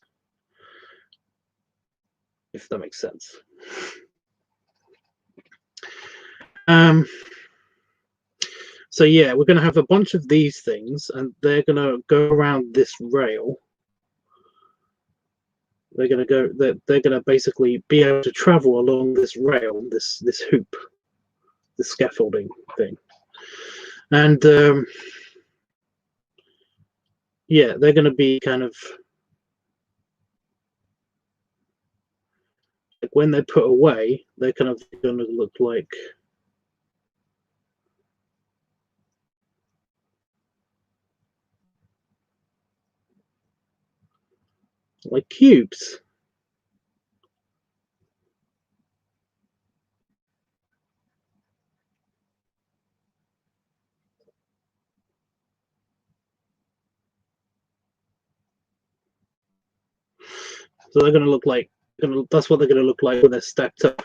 if that makes sense. So yeah, we're going to have a bunch of these things, and they're going to go around this rail. They're going to go. They're going to basically be able to travel along this rail, this hoop, the scaffolding thing, and yeah, they're going to be kind of like when they're put away, they're kind of going to look like cubes. So they're going to look like, that's what they're going to look like when they're stacked up.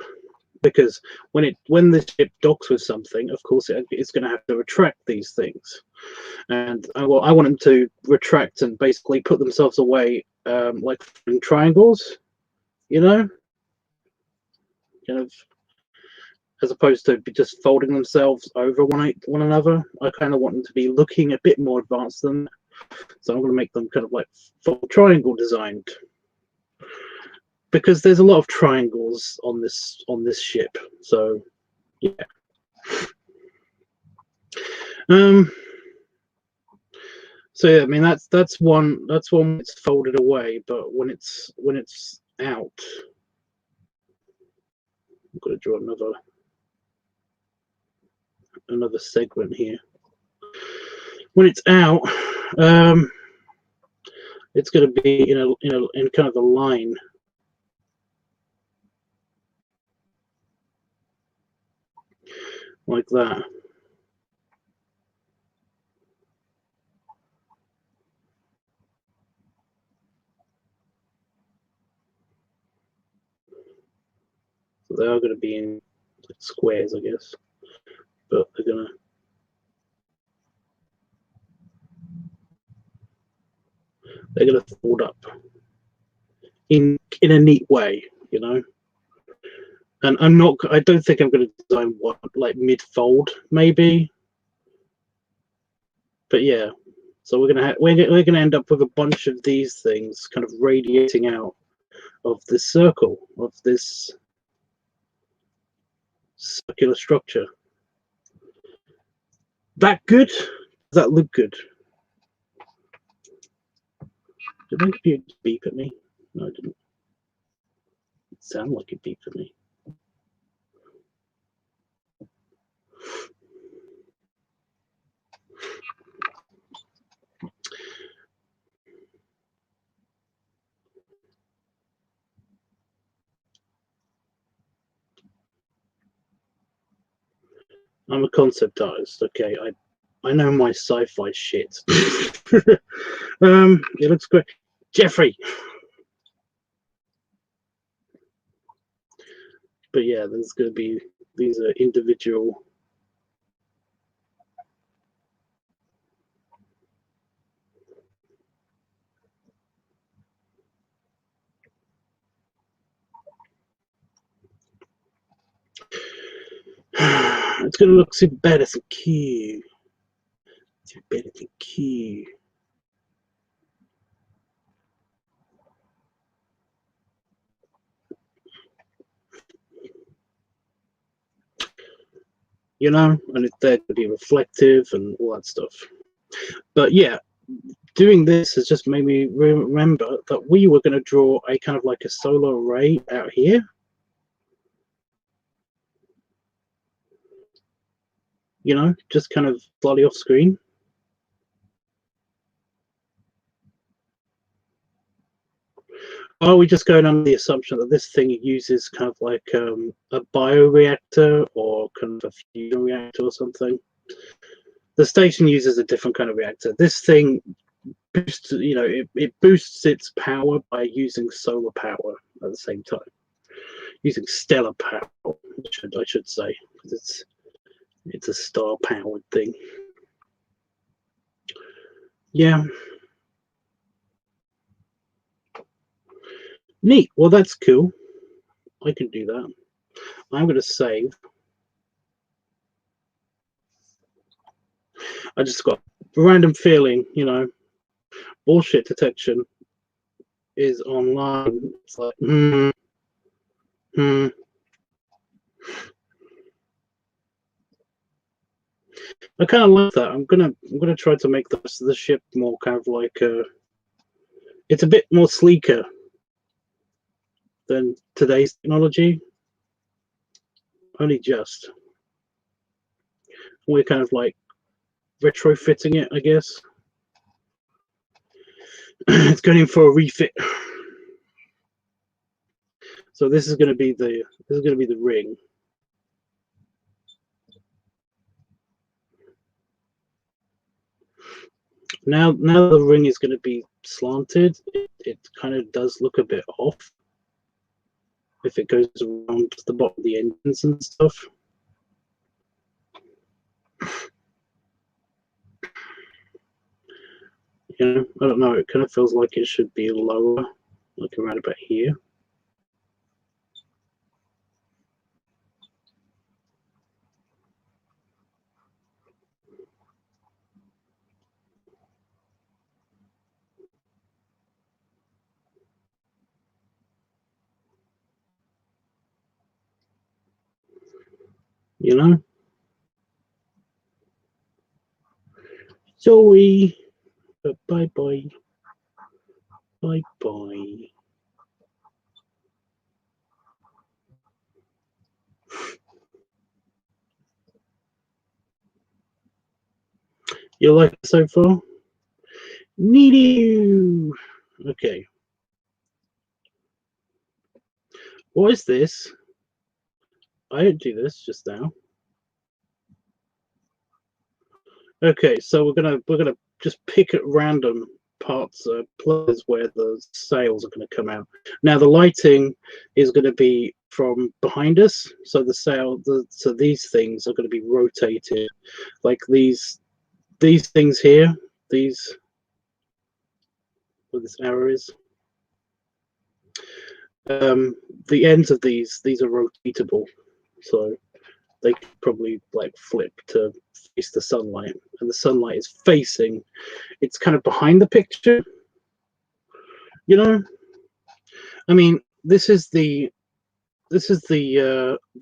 Because when the ship docks with something, of course it's going to have to retract these things, and I want them to retract and basically put themselves away, like in triangles, you know, kind of, as opposed to just folding themselves over one another. I kind of want them to be looking a bit more advanced than that. So I'm going to make them kind of like full triangle designed, because there's a lot of triangles on this ship. So yeah. So yeah, I mean that's one that's folded away, but when it's out, I'm going to draw another segment here. When it's out, it's going to be in kind of a line. Like that. So they are going to be in squares, I guess, but they're gonna fold up in a neat way, you know. And I don't think I'm going to design one like mid-fold, maybe. But yeah, so we're gonna end up with a bunch of these things kind of radiating out of this circle, of this circular structure. That good? Does that look good? Did my computer beep at me? No, it didn't. It sounded like it beeped at me. I'm a concept artist. Okay, I know my sci-fi shit. It looks great, Jeffrey. But yeah, there's going to be, these are individual. It's going to look so better than Q. So better than Q. You know, and they're going to be reflective and all that stuff. But yeah, doing this has just made me remember that we were going to draw a kind of like a solar array out here. You know, just kind of slightly off screen. Are we just going under the assumption that this thing uses kind of like a bioreactor or kind of a fusion reactor or something? The station uses a different kind of reactor. This thing boosts, you know, it boosts its power by using solar power at the same time, using stellar power. I should say, because It's a star powered thing. Yeah. Neat. Well, that's cool. I can do that. I'm going to save. I just got a random feeling, you know, bullshit detection is online. It's like, I kind of like that. I'm gonna try to make the rest of the ship more kind of like it's a bit more sleeker than today's technology. Only just. We're kind of like retrofitting it, I guess. It's going in for a refit. So this is going to be the ring. Now the ring is going to be slanted. It kind of does look a bit off if it goes around the bottom of the engines and stuff. You know, I don't know. It kind of feels like it should be lower, like around about here. You know. Zoe, bye bye, bye bye. You like it so far? Neato. Okay. What is this? I didn't do this just now. Okay, so we're gonna just pick at random parts, places where the sails are going to come out. Now the lighting is going to be from behind us, so so these things are going to be rotated, like these things here, these where this arrow is. The ends of these are rotatable, so they could probably like flip to face the sunlight, and the sunlight is facing. It's kind of behind the picture, you know. I mean, this is the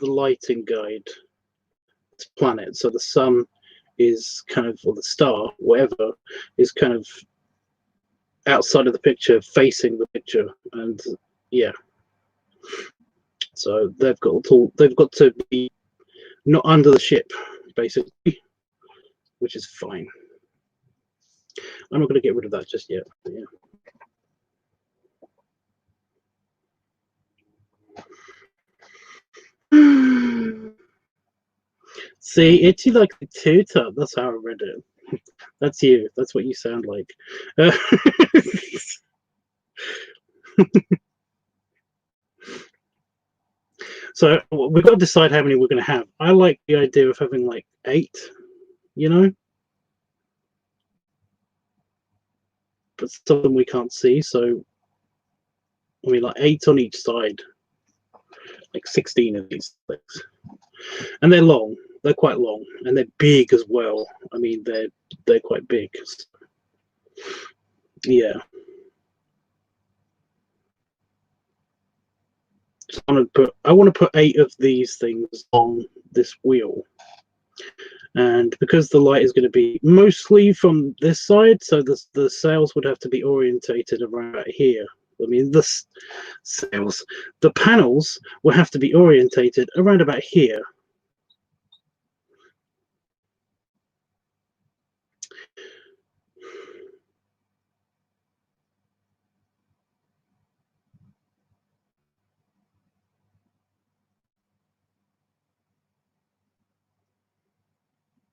lighting guide. This planet, so the sun is kind of, or the star, whatever, is kind of outside of the picture, facing the picture, and yeah. So they've got to be not under the ship, basically, which is fine. I'm not going to get rid of that just yet. But yeah. See, itchy like the tutor. That's how I read it. That's you. That's what you sound like. So we've got to decide how many we're going to have. I like the idea of having like 8, you know, but some of them we can't see. So I mean, like 8 on each side, like 16 of these things, and they're long. They're quite long, and they're big as well. I mean, they're quite big. Yeah. So I want to put 8 of these things on this wheel. And because the light is going to be mostly from this side, so the sails would have to be orientated around here. I mean, the sails, the panels will have to be orientated around about here.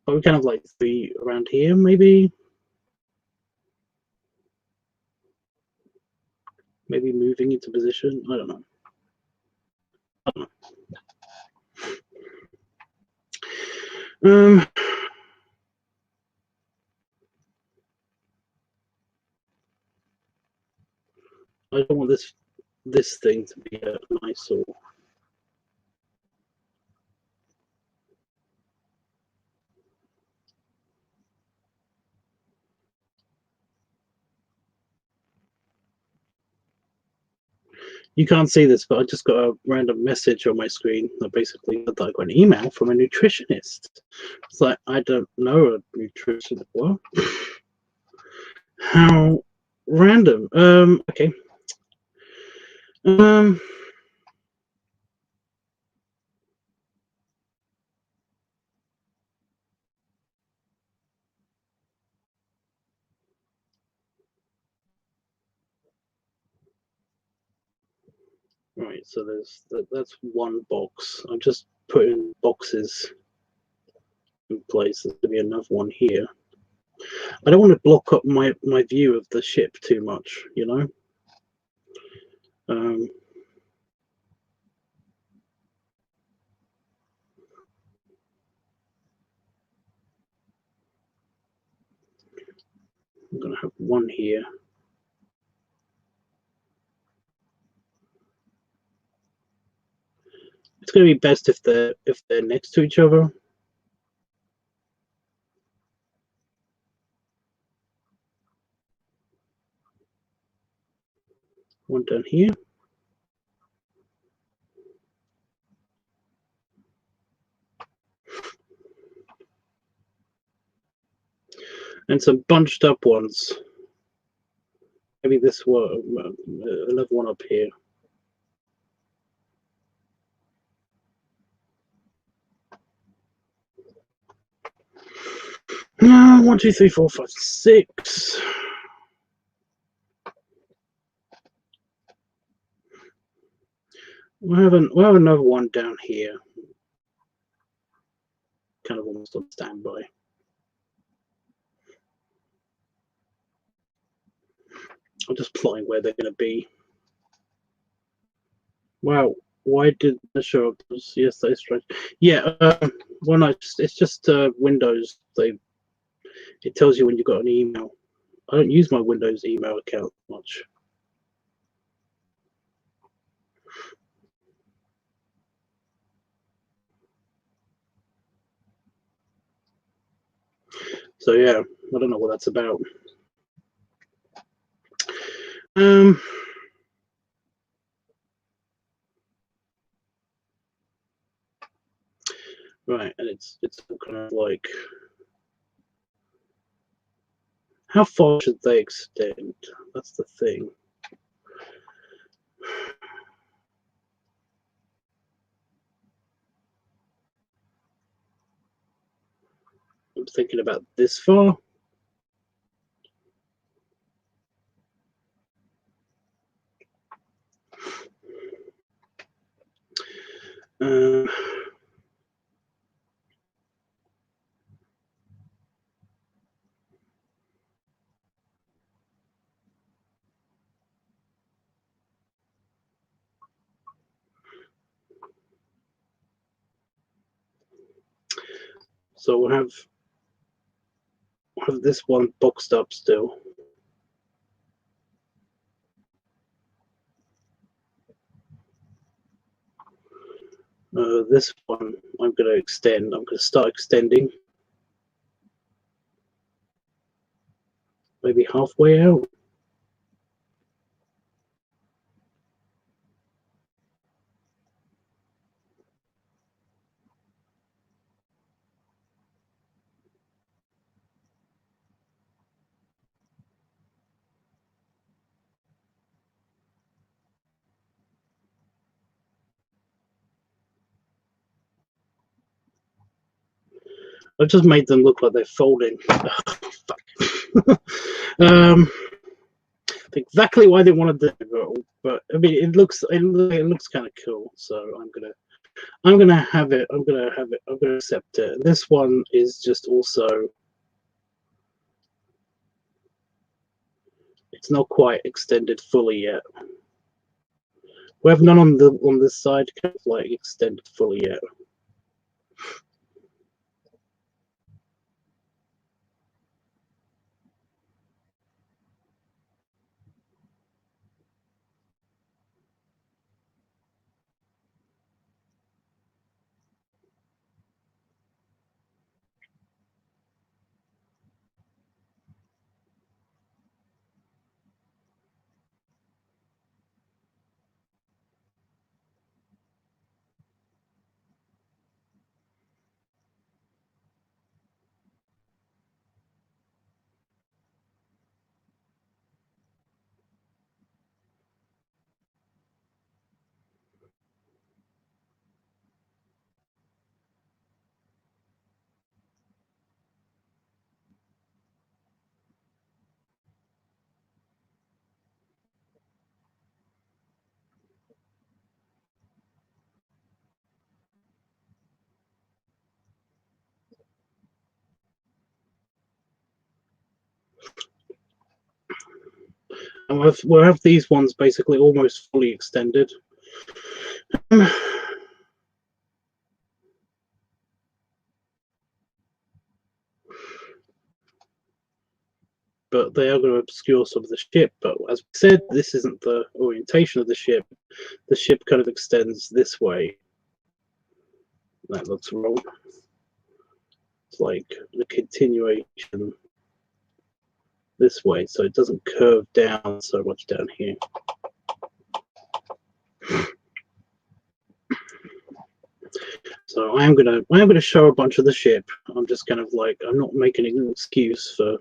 But we kind of like be around here, maybe. Maybe moving into position. I don't know. Um, I don't want this thing to be a nice or. You can't see this, but I just got a random message on my screen that basically said that I got an email from a nutritionist. It's like, I don't know a nutritionist. What? How random. Okay. Right, so that's one box. I'm just putting boxes in place. There's gonna be another one here. I don't want to block up my view of the ship too much, you know. Um, I'm gonna have one here. It's gonna be best if they're next to each other. One down here. And some bunched up ones. Maybe this one, another one up here. No, 1, 2, 3, 4, 5, 6. We'll have another one down here. Kind of almost on standby. I'm just plotting where they're going to be. Wow, why did the show up? Yes, that's strange. Yeah, well, no, it's just Windows. It tells you when you got an email. I don't use my Windows email account much. So yeah, I don't know what that's about. Right, and it's kind of like, how far should they extend? That's the thing. I'm thinking about this far. So we'll have this one boxed up still. This one I'm going to extend. I'm going to start extending. Maybe halfway out. I've just made them look like they're folding. Exactly why they wanted to do it, but I mean, it looks kind of cool. So I'm gonna have it. I'm gonna accept it. This one is just also, it's not quite extended fully yet. We have none on this side kind of like extended fully yet. And we'll have these ones basically almost fully extended. But they are going to obscure some of the ship. But as we said, this isn't the orientation of the ship. The ship kind of extends this way. That looks wrong. It's like the continuation this way, so it doesn't curve down so much down here. So I am gonna show a bunch of the ship. I'm just kind of like, I'm not making an excuse for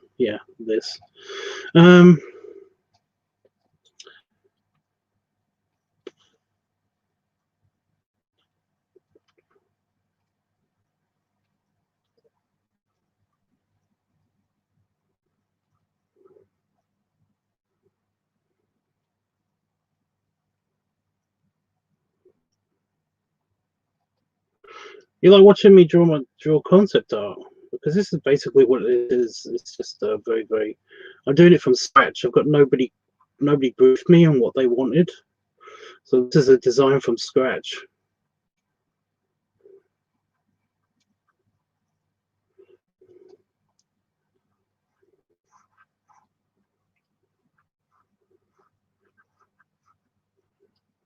this. You like watching me draw concept art, because this is basically what it is. It's just very. I'm doing it from scratch. I've got nobody briefed me on what they wanted, so this is a design from scratch.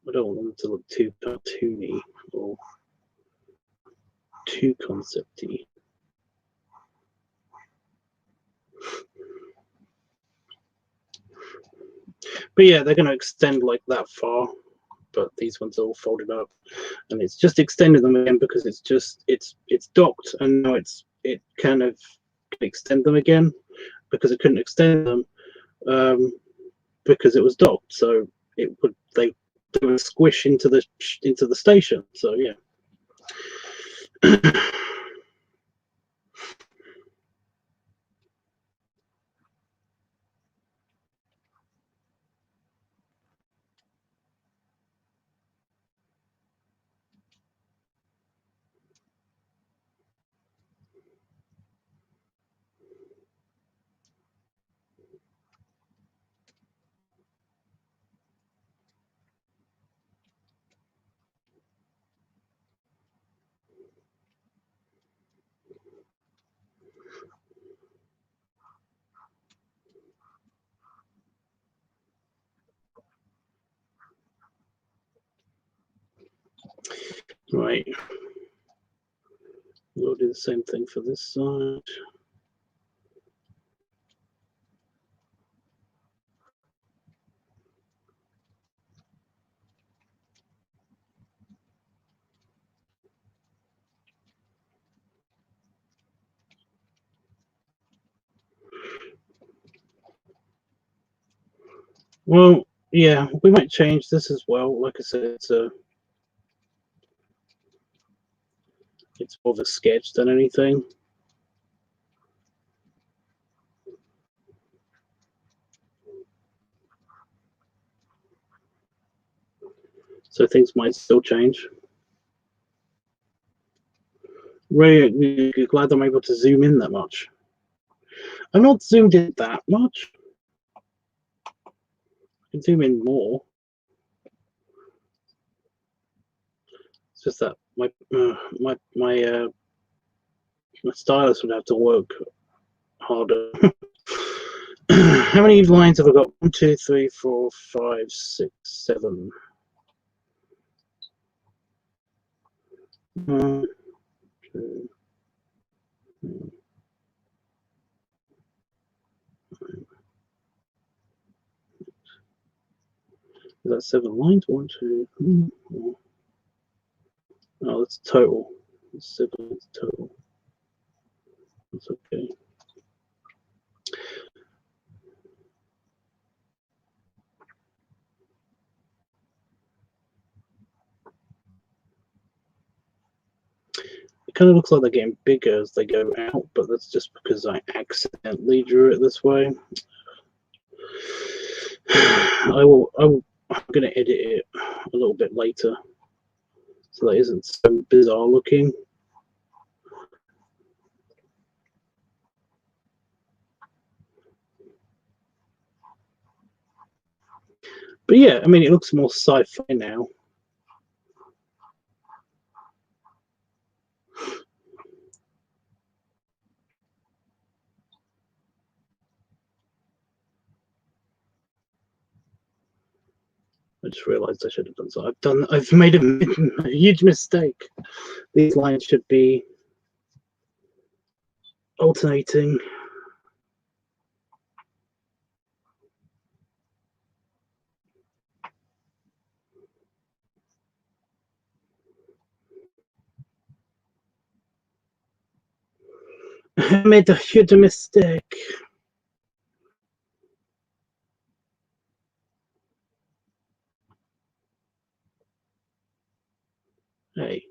I don't want them to look too cartoony or too concepty. But yeah, they're going to extend like that far, but these ones are all folded up, and it's just extended them again because it's docked, and now it kind of can extend them again because it couldn't extend them because it was docked. So they would squish into the station. So yeah. Right. We'll do the same thing for this side. Well, yeah, we might change this as well. Like I said, it's more of a sketch than anything. So things might still change. Really glad I'm able to zoom in that much. I'm not zoomed in that much. I can zoom in more. It's just that my stylus would have to work harder. How many lines have I got? 1, 2, 3, 4, 5, 6, 7. 1, 2, 3. Is that 7 lines? 1, 2, 3, 4. Oh, that's total. 7 is total. That's okay. It kind of looks like they're getting bigger as they go out, but that's just because I accidentally drew it this way. I'm going to edit it a little bit later so that isn't so bizarre looking. But yeah, I mean, it looks more sci-fi now. I just realized I should have done so. I've made a huge mistake. These lines should be alternating. I made a huge mistake. Hey.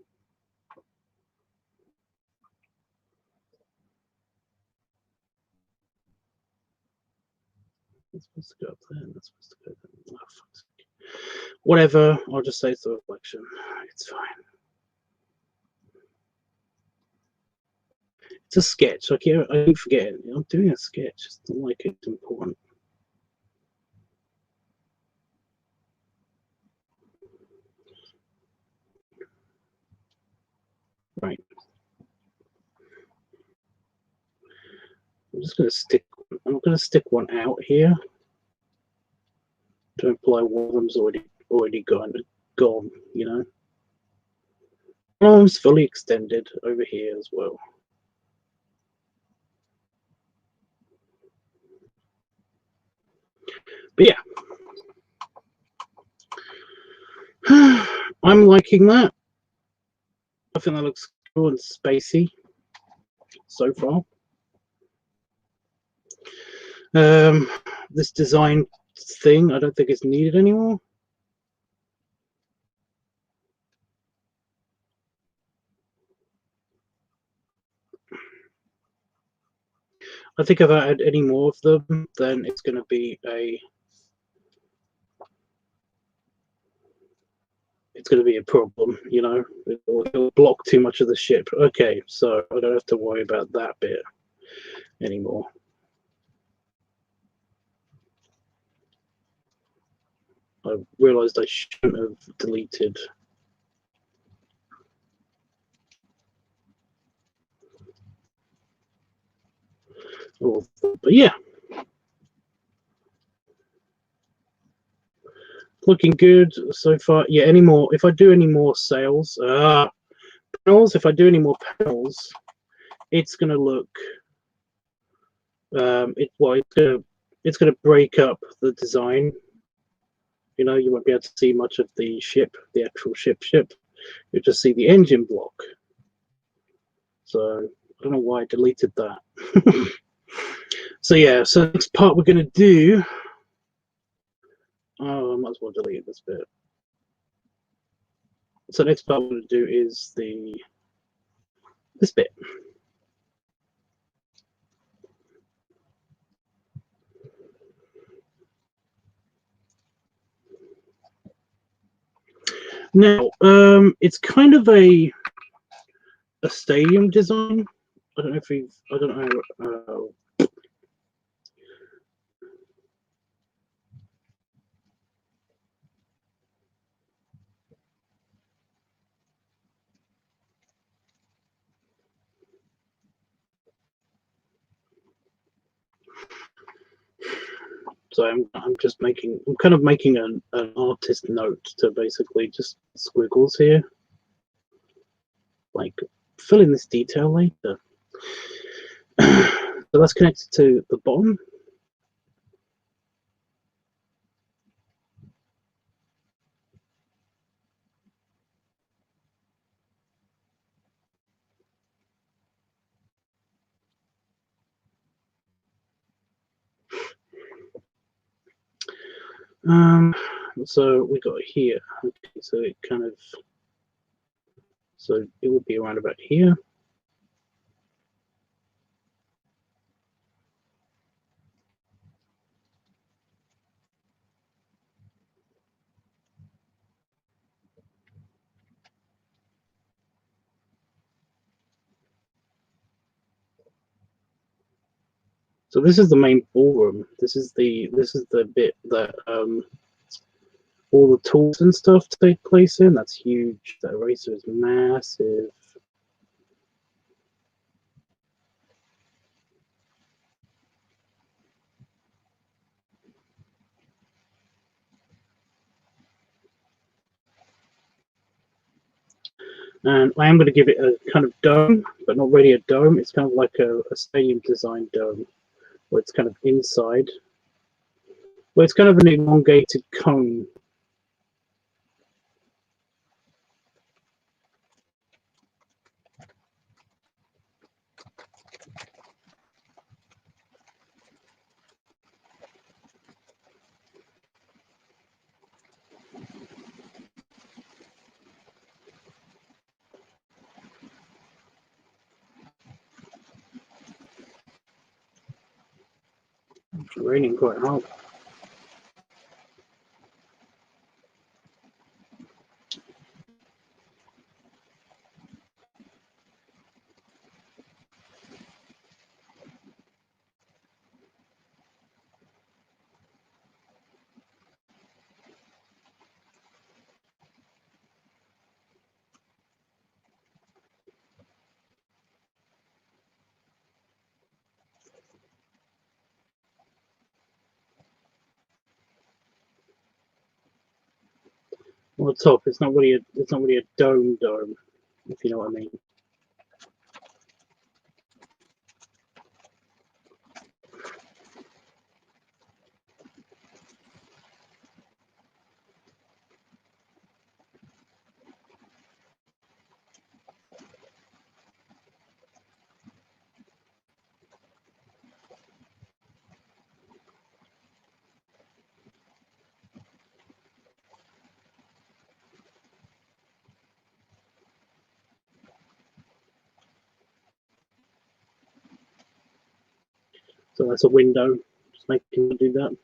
That's supposed to go up there, and that's supposed to go there. Oh, fuck's sake. Whatever, I'll just say it's the reflection. It's fine. It's a sketch. I keep forgetting. I'm doing a sketch. It's not like it's important. Right. I'm just going to stick. I'm going to stick one out here to imply one of them's already gone. You know. One of them's fully extended over here as well. But yeah, I'm liking that. I think that looks cool and spacey so far. This design thing, I don't think it's needed anymore. I think if I add any more of them, then it's going to be a problem, you know. It'll block too much of the ship. Okay, so I don't have to worry about that bit anymore. I realized I shouldn't have deleted. But yeah, looking good so far. Yeah, if I do any more sales, panels, if I do any more panels, it's going to look, it's going to break up the design. You know, you won't be able to see much of the ship, the actual ship. You'll just see the engine block. So I don't know why I deleted that. So yeah, so the next part we're going to do, I might as well delete this bit. So next part we're going to do is this bit. Now, it's kind of a stadium design. I don't know. So I'm kind of making an artist note to basically just squiggles here, like fill in this detail later. So that's connected to the bottom. So we got here. Okay, so it kind of, so it will be around about here. So this is the main ballroom. This is the bit that all the tools and stuff to take place in. That's huge. That eraser is massive. And I am going to give it a kind of dome, but not really a dome. It's kind of like a stadium design dome, where it's kind of inside. Well, it's kind of an elongated cone. It's raining quite hard. On the top, it's not really a dome, if you know what I mean. So that's a window. Just making it do that.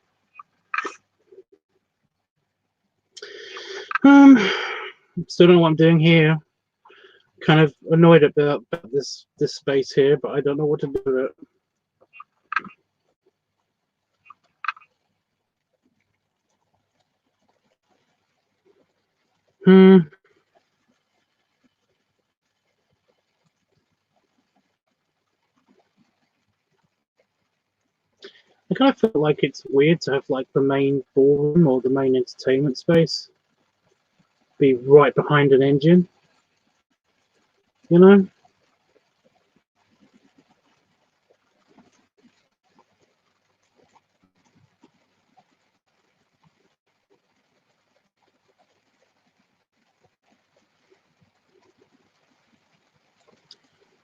Still don't know what I'm doing here. Kind of annoyed about this space here, but I don't know what to do with it. I kind of feel like it's weird to have like the main ballroom or the main entertainment space be right behind an engine, you know?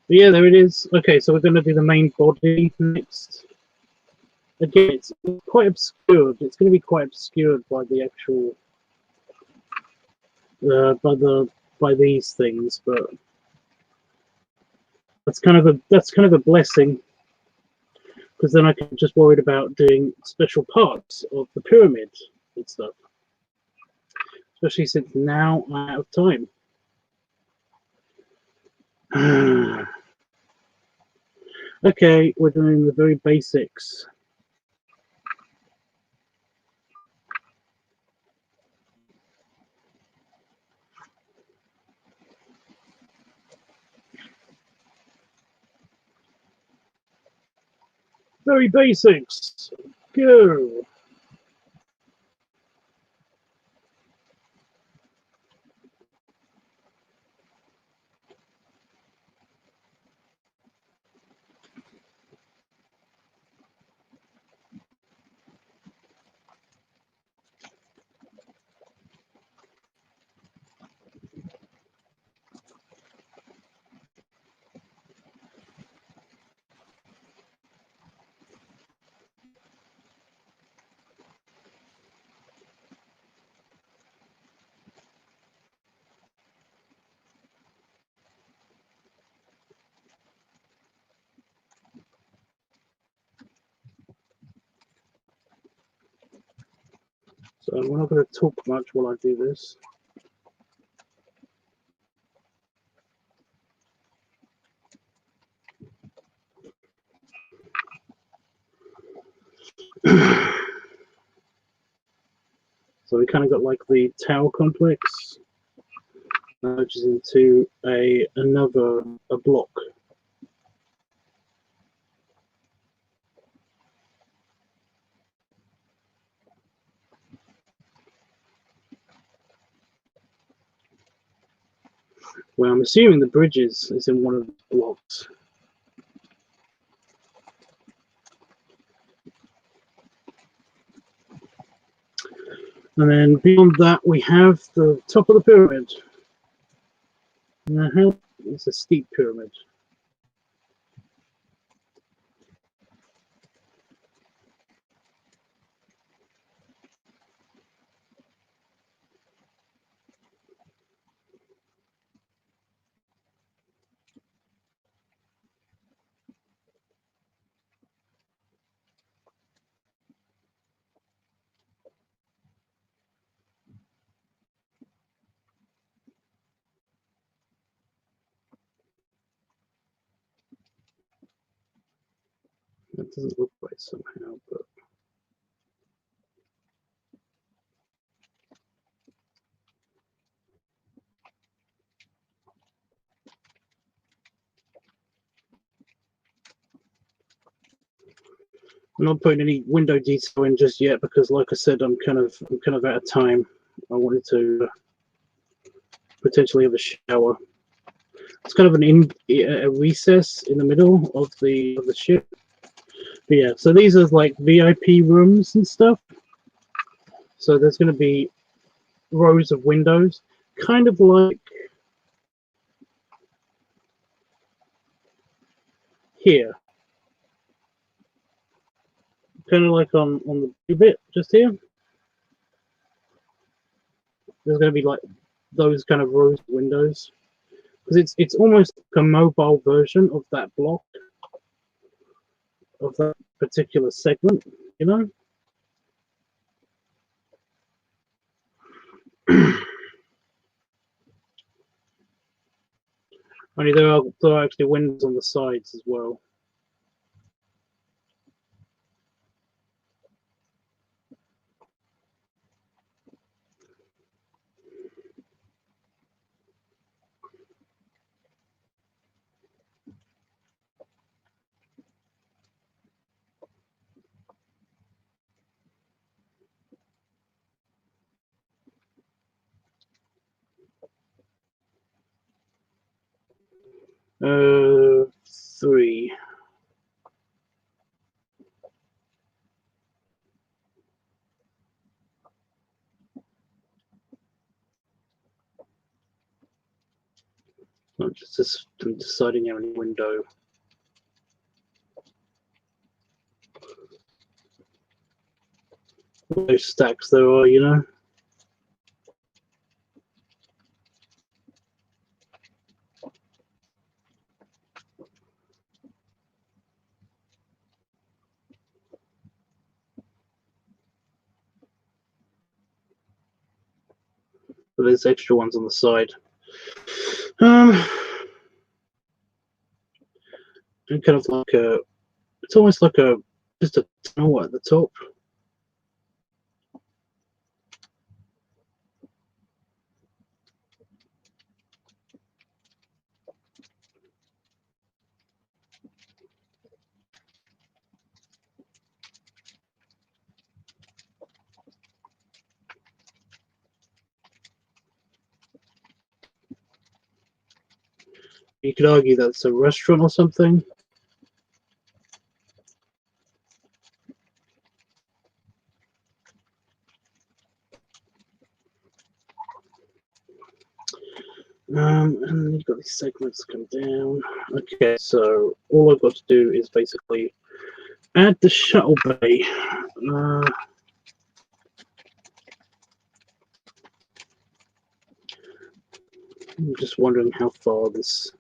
But yeah, there it is. Okay, so we're going to do the main body next. Again, it's quite obscured. It's going to be quite obscured by the actual, by these things, but that's kind of a blessing, because then I can just worried about doing special parts of the pyramid and stuff. Especially since now I'm out of time. Okay, we're doing the very basics. Very basics. Go. So we're not going to talk much while I do this. So we kind of got like the tower complex, merges into another block. Well, I'm assuming the bridges is in one of the blocks. And then beyond that, we have the top of the pyramid. Now, it's a steep pyramid. That doesn't look right somehow, but I'm not putting any window detail in just yet because, like I said, I'm kind of out of time. I wanted to potentially have a shower. It's kind of a recess in the middle of the ship. But yeah, so these are like VIP rooms and stuff. So there's going to be rows of windows, kind of like here, kind of like on the blue bit just here. There's going to be like those kind of rows of windows because it's almost like a mobile version of that block, of that particular segment, you know. Only there are actually windows on the sides as well. Three. Not just deciding how many window. Those stacks there are, you know. But there's extra ones on the side. And kind of like it's almost like just a tunnel at the top. You could argue that's a restaurant or something. And then you've got these segments come down. Okay, so all I've got to do is basically add the shuttle bay. I'm just wondering how far this.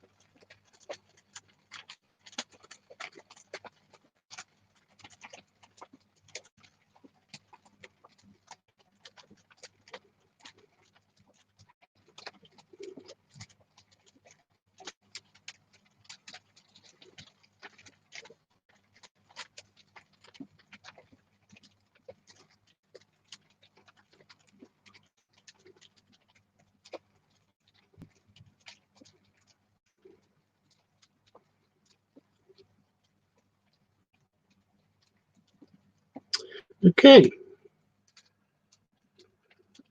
Okay,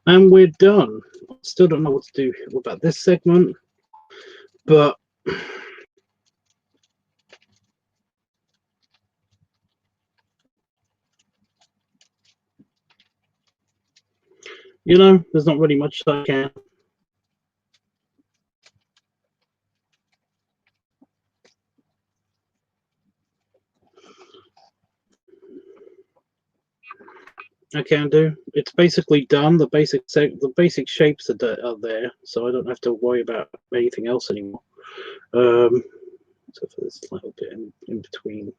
and we're done. Still don't know what to do about this segment, but you know, there's not really much I can. Do. It's basically done. The basic shapes are there, so I don't have to worry about anything else anymore. So for this little bit in between,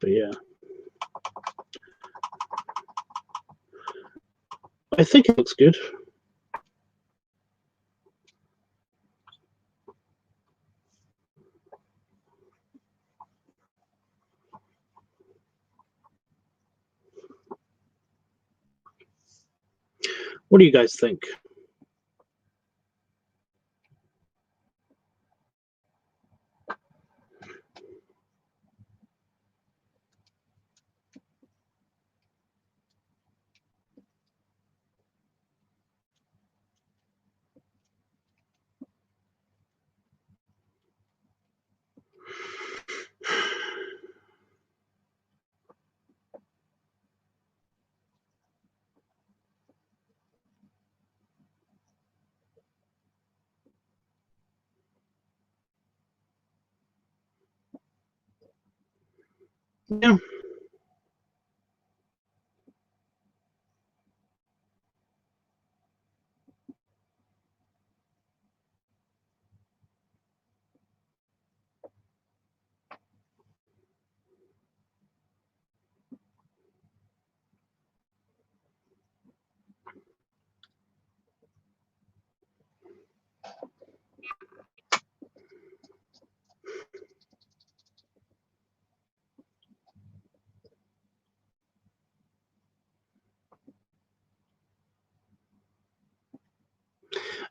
but yeah, I think it looks good. What do you guys think? Yeah.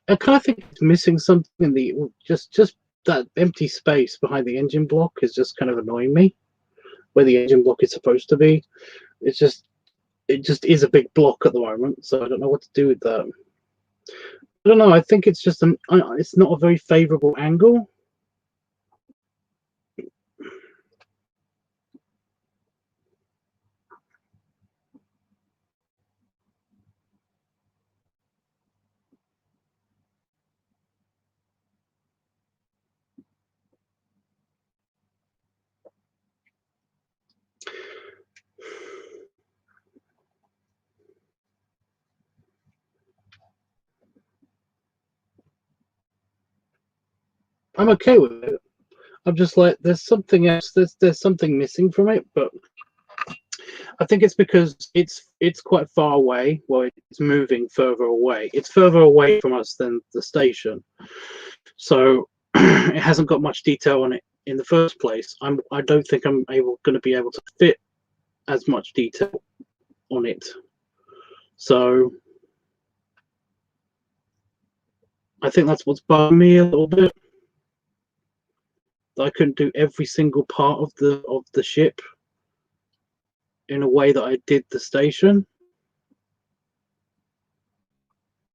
I kind of think it's missing something in the just that empty space behind the engine block is just kind of annoying me. Where the engine block is supposed to be, it's just it just is a big block at the moment, so I don't know what to do with that. I don't know. I think it's just it's not a very favorable angle. I'm okay with it. I'm just like, there's something else. There's something missing from it, but I think it's because it's quite far away. Well, it's moving further away. It's further away from us than the station, so it hasn't got much detail on it in the first place. I don't think I'm going to be able to fit as much detail on it. So I think that's what's bugging me a little bit. I couldn't do every single part of the ship in a way that I did the station.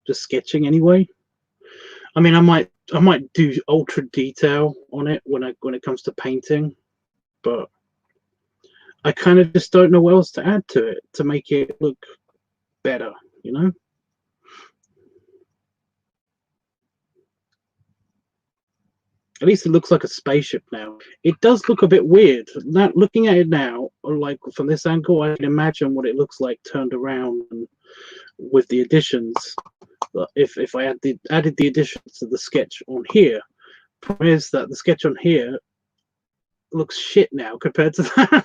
Just sketching anyway. I mean, I might do ultra detail on it when it comes to painting, but I kind of just don't know what else to add to it to make it look better, you know? At least it looks like a spaceship now. It does look a bit weird. That looking at it now, like from this angle, I can imagine what it looks like turned around and with the additions. If I added the additions to the sketch on here, problem is that the sketch on here looks shit now compared to that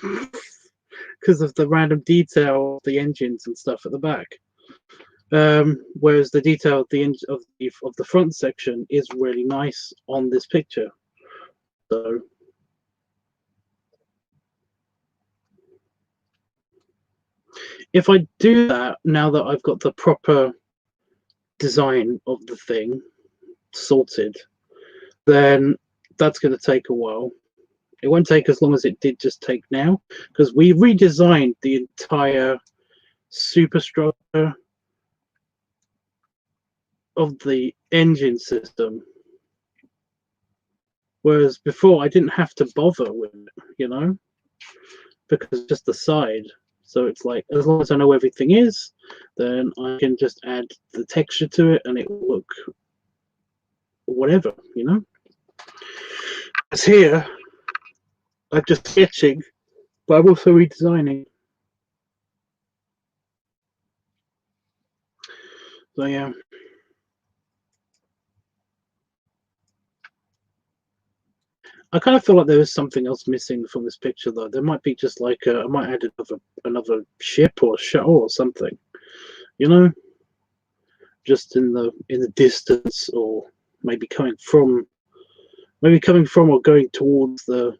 because of the random detail of the engines and stuff at the back. Whereas the detail of the front section is really nice on this picture. So if I do that now that I've got the proper design of the thing sorted, then that's going to take a while. It won't take as long as it did just take now, because we redesigned the entire superstructure of the engine system. Whereas before I didn't have to bother with it, because it's just the side. So it's like, as long as I know where everything is, then I can just add the texture to it and it will look whatever, As here, I'm just sketching, but I'm also redesigning. So yeah. I kind of feel like there is something else missing from this picture, though. There might be just like I might add another ship or shuttle or something, just in the distance, or maybe coming from or going towards the.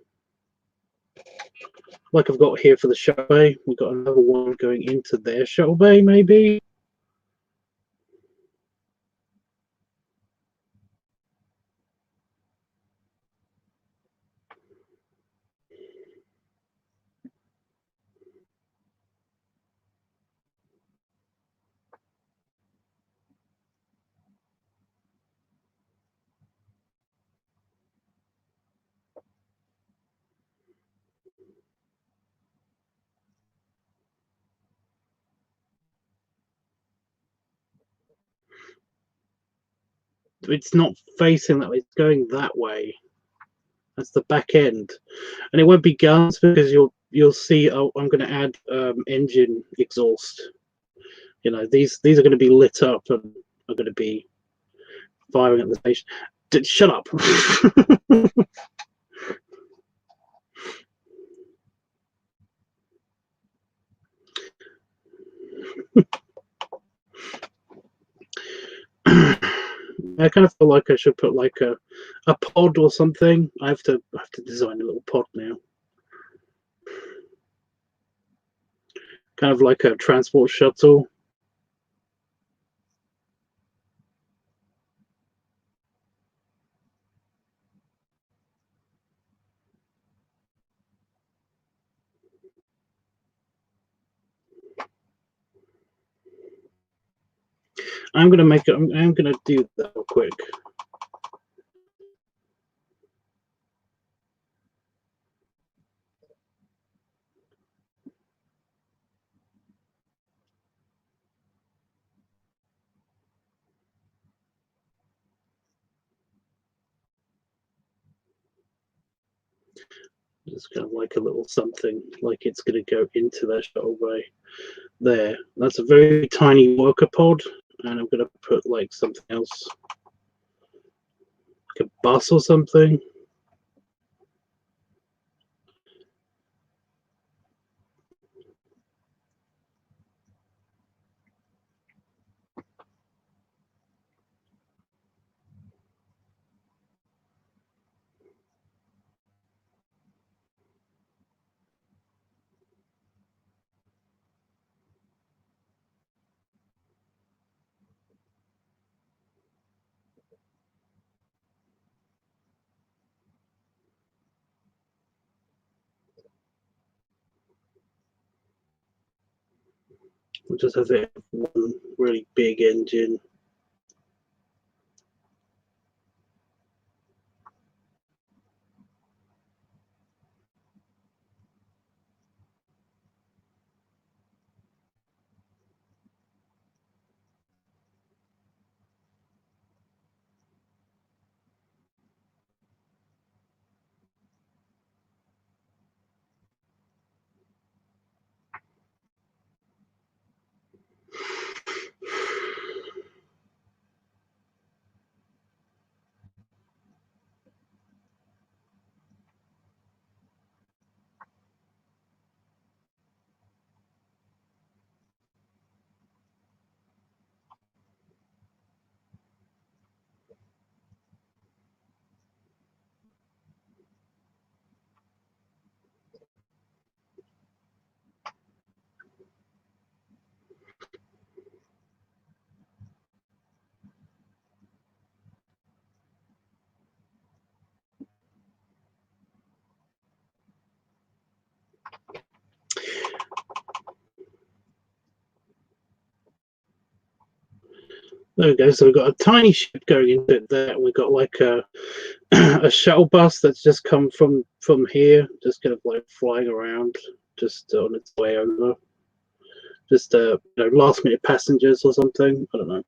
Like I've got here for the shuttle bay, we've got another one going into their shuttle bay, maybe. It's not facing that way, it's going that way. That's the back end, and it won't be guns because you'll see. Oh, I'm going to add engine exhaust. These are going to be lit up and are going to be firing at the station. Shut up. I kind of feel like I should put like a pod or something. I have to design a little pod now. Kind of like a transport shuttle. I'm gonna make it. I'm gonna do that real quick. Just kind of like a little something, like it's gonna go into that shuttle bay. There. That's a very tiny worker pod, and I'm gonna put like something else, like a bus or something. We'll just have it one really big engine. There we go. So we've got a tiny ship going into it there. We've got like a a shuttle bus that's just come from here, just kind of like flying around, just on its way over. Just last minute passengers or something. I don't know.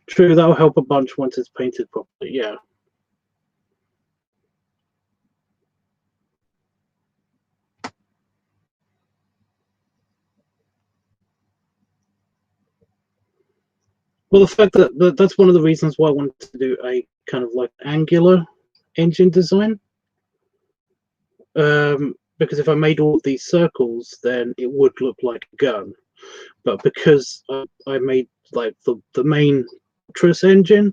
True, that'll help a bunch once it's painted properly. Yeah. Well, the fact that that's one of the reasons why I wanted to do a kind of like angular engine design. Because if I made all of these circles, then it would look like a gun. But because I made like the main truss engine,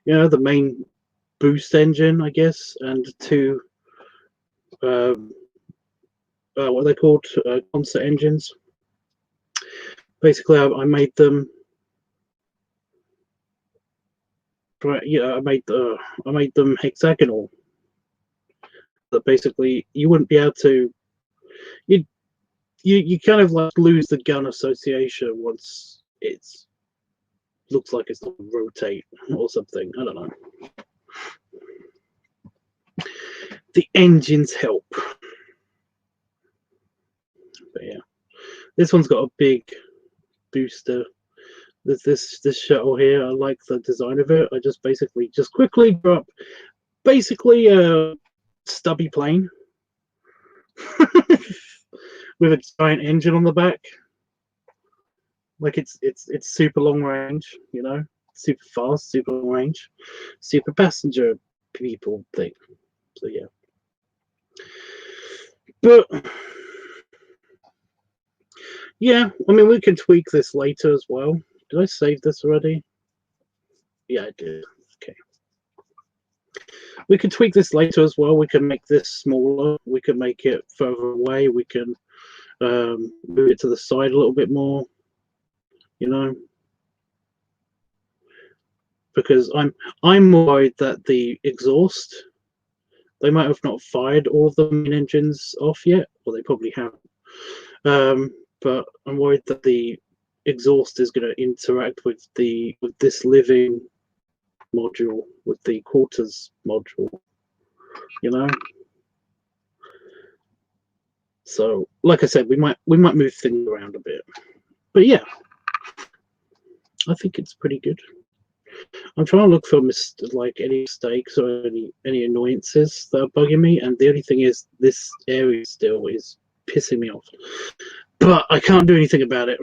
the main boost engine, I guess, and two, what are they called? Concert engines. Basically, I made them. I made them hexagonal. That basically you wouldn't be able to. You kind of like lose the gun association once it's looks like it's not rotate or something. I don't know. The engines help. But yeah, this one's got a big booster. This shuttle here, I like the design of it. I just basically quickly drop basically a stubby plane with a giant engine on the back. Like it's super long range, super fast, super long range, super passenger people thing. So yeah. But yeah, I mean we can tweak this later as well. Did I save this already? Yeah, I did. Okay. We can tweak this later as well. We can make this smaller. We can make it further away. We can move it to the side a little bit more. Because I'm worried that the exhaust, they might have not fired all of the main engines off yet, or they probably haven't. But I'm worried that the exhaust is going to interact with this living module, with the quarters module. So, like I said, we might move things around a bit, but yeah, I think it's pretty good. I'm trying to look for like any mistakes or any annoyances that are bugging me, and the only thing is this area still is pissing me off, but I can't do anything about it.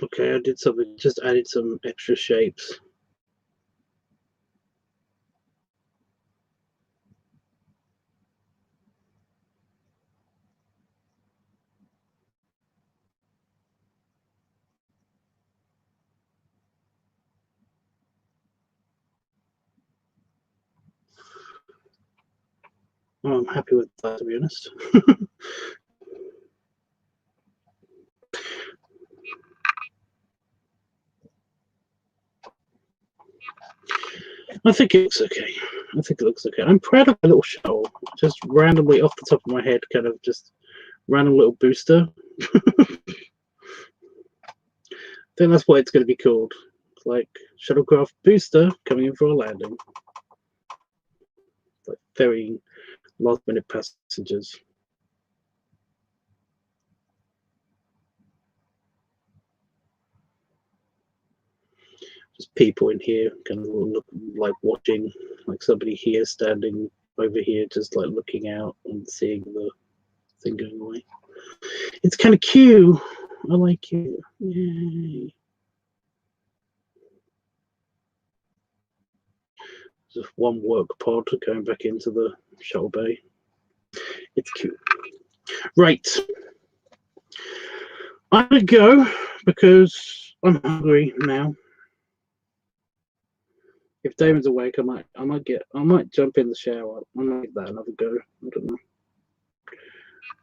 Okay, I did something, just added some extra shapes. I'm happy with that, to be honest. I think it looks okay. I think it looks okay. I'm proud of my little shuttle. Just randomly off the top of my head, kind of just random little booster. I think that's what it's going to be called. It's like shuttlecraft booster coming in for a landing. Like ferrying last minute passengers. Just people in here kind of look like watching, like somebody here standing over here just like looking out and seeing the thing going away. It's kind of cute. I like it. Yay. Just one work pod going back into the shuttle bay. It's cute. Right. I'm gonna go because I'm hungry now. If Damon's awake, I might jump in the shower. I might give that another go. I don't know.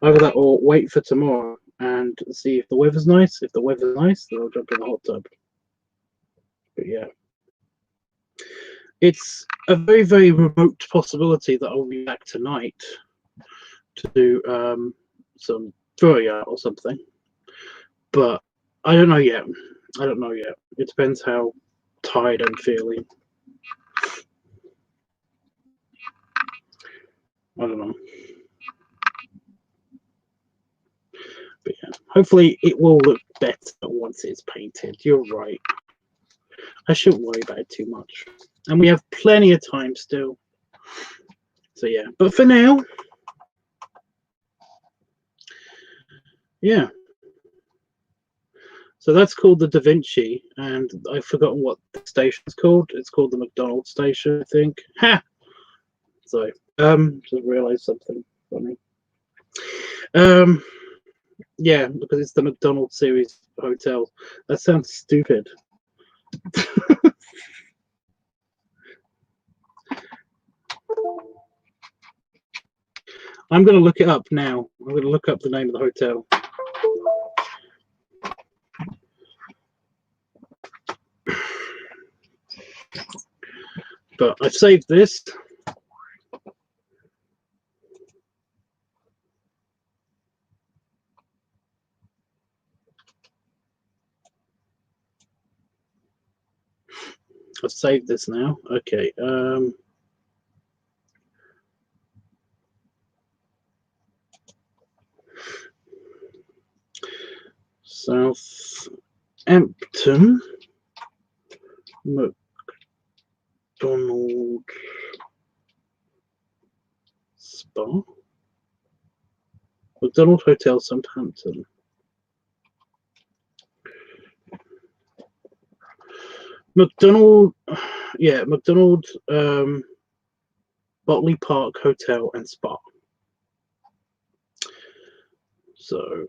Either that or wait for tomorrow and see if the weather's nice. If the weather's nice, then I'll jump in the hot tub. But yeah. It's a very, very remote possibility that I'll be back tonight to do some throwing out or something. But I don't know yet. I don't know yet. It depends how tired I'm feeling. I don't know. But yeah, hopefully it will look better once it's painted. You're right. I shouldn't worry about it too much. And we have plenty of time still. So yeah, but for now, yeah. So that's called the Da Vinci, and I've forgotten what the station's called. It's called the McDonald's station, I think. Ha! Sorry. Just realised something funny. Yeah, because it's the McDonald's series hotel. That sounds stupid. I'm going to look it up now. I'm going to look up the name of the hotel. But I've saved this. I've saved this now. Okay. Southampton McDonald Spa. McDonald Hotel Southampton. McDonald, yeah, McDonald Botley Park Hotel and Spa. So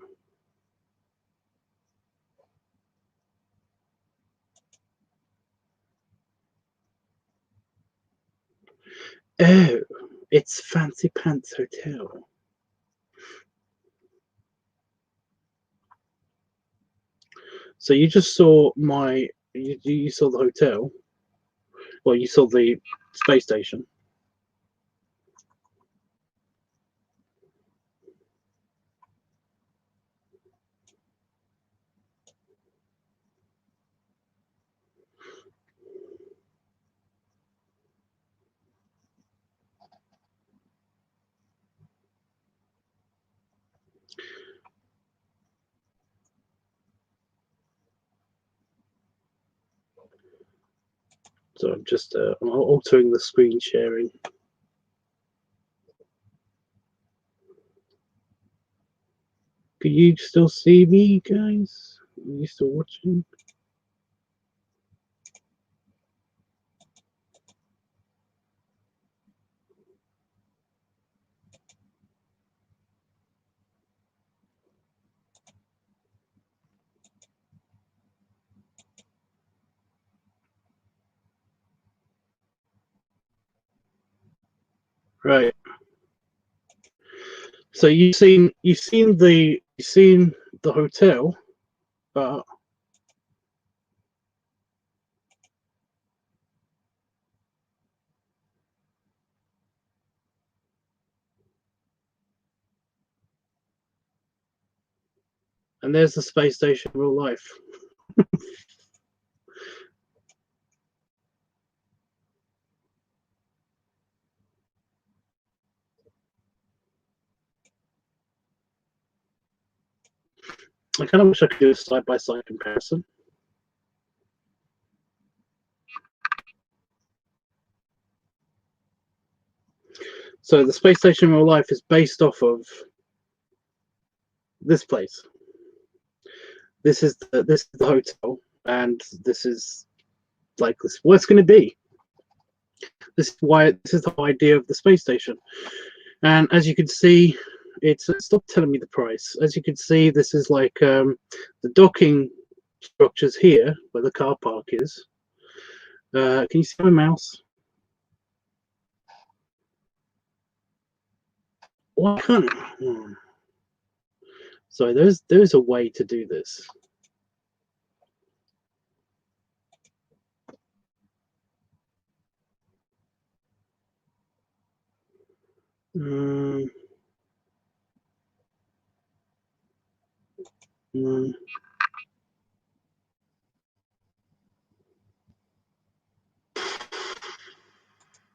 oh, it's Fancy Pants Hotel. So you just saw you saw the hotel. Well, you saw the space station. So I'm just I'm altering the screen sharing. Can you still see me, guys? Are you still watching? Right. So you've seen the hotel, but and there's the space station in real life. I kind of wish I could do a side-by-side comparison. So the space station in real life is based off of this place. this is the hotel, and this is like this what it's going to be. This is the idea of the space station. And as you can see, it's stop telling me the price. As you can see, this is like the docking structures here where the car park is. Can you see my mouse? Why can't? So there's a way to do this.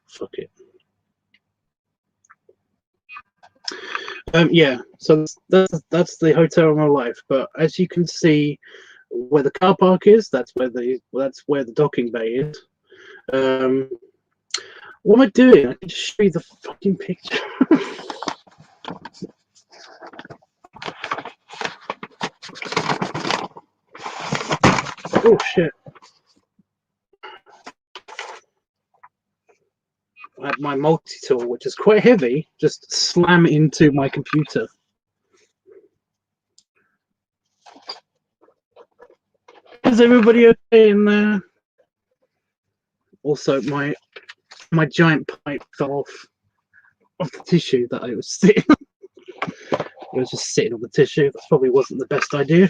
Fuck it. Yeah, so that's the hotel of my life. But as you can see, where the car park is, that's where the docking bay is. What am I doing? I can just show you the fucking picture. Oh shit! I had my multi-tool, which is quite heavy, just slam into my computer. Is everybody okay in there? Also, my giant pipe fell off the tissue that I was sitting on. I was just sitting on the tissue. That probably wasn't the best idea.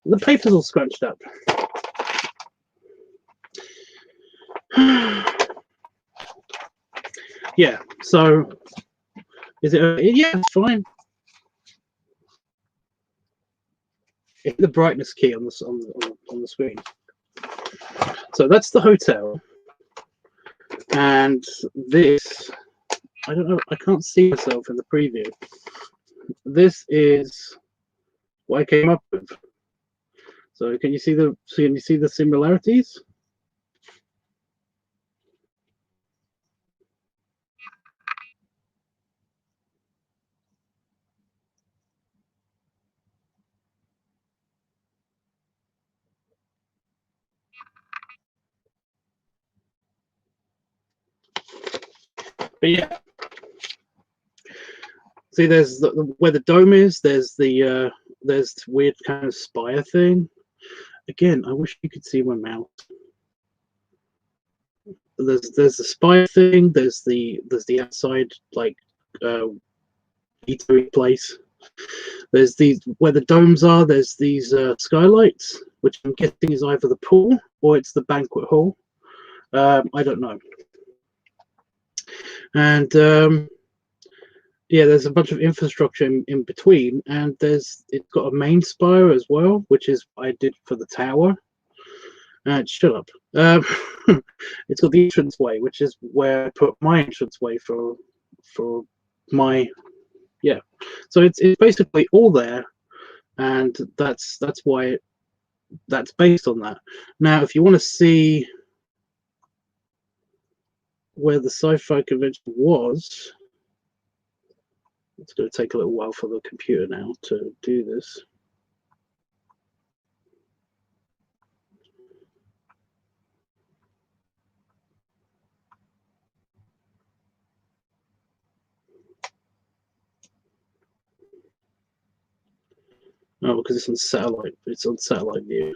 The paper's all scrunched up. Yeah, so is it? Yeah, it's fine. Hit the brightness key on the screen. So that's the hotel, and this, I don't know, I can't see myself in the preview. This is what I came up with. So can you see the similarities? But yeah, see, there's where the dome is. There's the weird kind of spire thing. Again, I wish you could see my mouth. There's the spire thing. There's the outside like eatery place. There's these where the domes are. There's these skylights, which I'm guessing is either the pool or it's the banquet hall. I don't know. And yeah, there's a bunch of infrastructure in between, and it's got a main spire as well, which is what I did for the tower. Shut up. It's got the entranceway, which is where I put my entranceway for my yeah. So it's basically all there, and that's why that's based on that. Now, if you want to see where the sci-fi convention was, it's going to take a little while for the computer now to do this. Oh, because it's on satellite. It's on satellite view.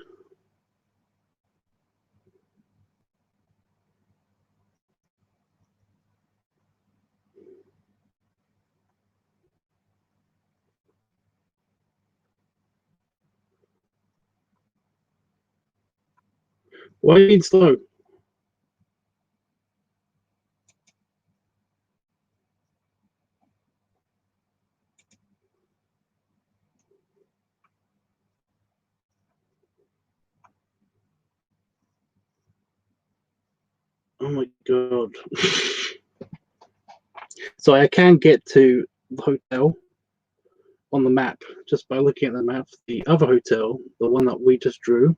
Why are you being slow? Oh my god. So I can get to the hotel on the map just by looking at the map. The other hotel, the one that we just drew,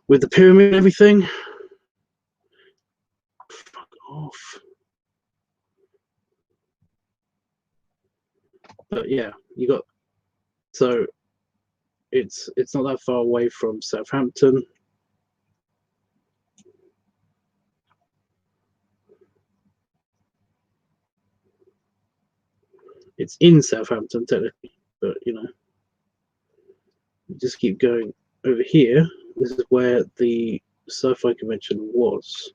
with the pyramid and everything. Fuck off. But yeah, you got so It's not that far away from Southampton. It's in Southampton technically, but you know, just keep going over here. This is where the sci-fi convention was.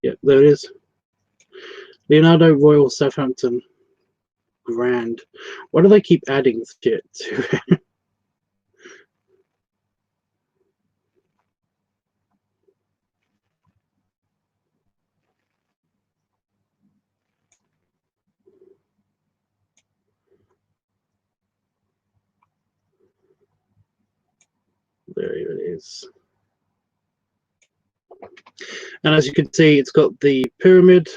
Yeah, there it is. Leonardo Royal Southampton Grand. Why do they keep adding shit to it? There it is. And as you can see, it's got the pyramid,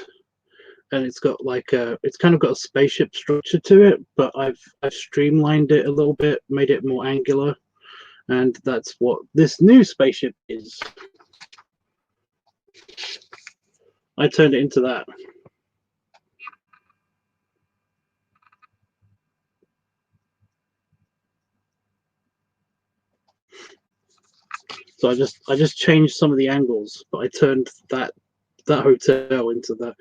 and it's got like it's kind of got a spaceship structure to it, but I've streamlined it a little bit, made it more angular, and that's what this new spaceship is. I turned it into that. So I just changed some of the angles, but I turned that hotel into that.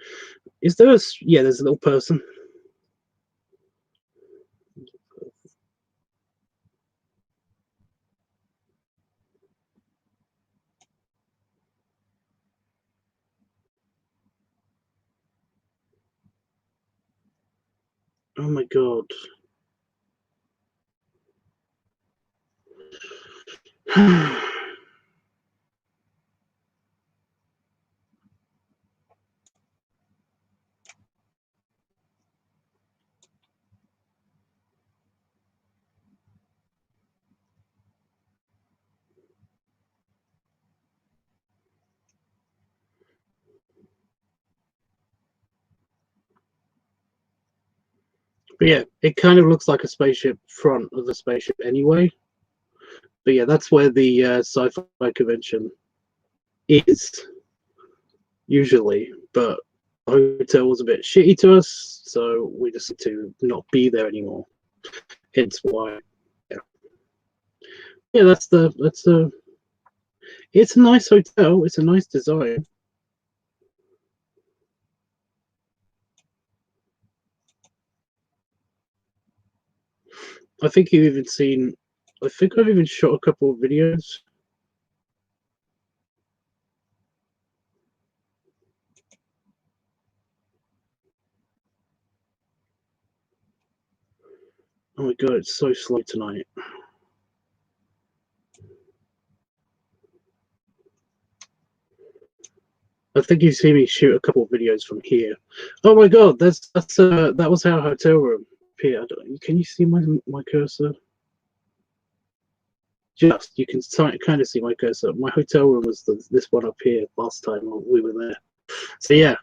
Is there a, yeah, there's a little person. Oh my god. But yeah, it kind of looks like a spaceship front of the spaceship anyway. But yeah, that's where the sci-fi convention is usually. But the hotel was a bit shitty to us, so we decided to not be there anymore. Hence why. Yeah, yeah, that's the. It's a nice hotel. It's a nice design. I think you've even seen. I think I've even shot a couple of videos. Oh my god, it's so slow tonight. I think you see me shoot a couple of videos from here. Oh my god, that was our hotel room. Here, can you see my cursor? Just you can kind of see my cursor. My hotel room was this one up here last time we were there. So yeah,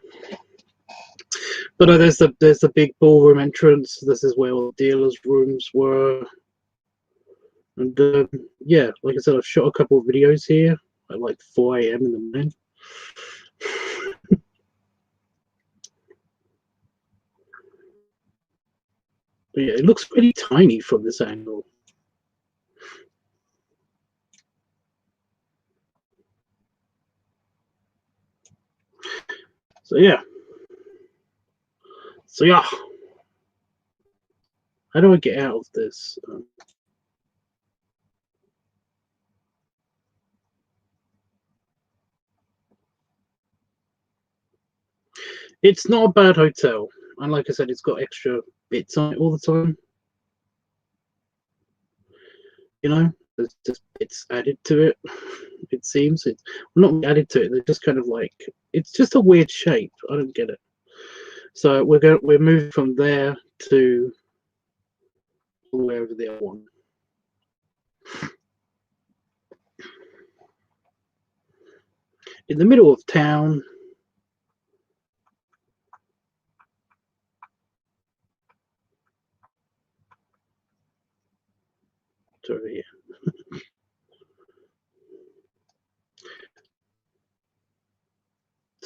but there's the big ballroom entrance. This is where all the dealers' rooms were, and yeah, like I said, I've shot a couple of videos here at like 4 a.m. in the morning. But yeah, it looks pretty tiny from this angle. So yeah. So yeah. How do I get out of this? It's not a bad hotel, and like I said, it's got extra bits on it all the time. You know, there's just bits added to it. It seems it's not added to it. They're just kind of like it's just a weird shape. I don't get it. So we're moving from there to wherever the other one. In the middle of town. It's over here.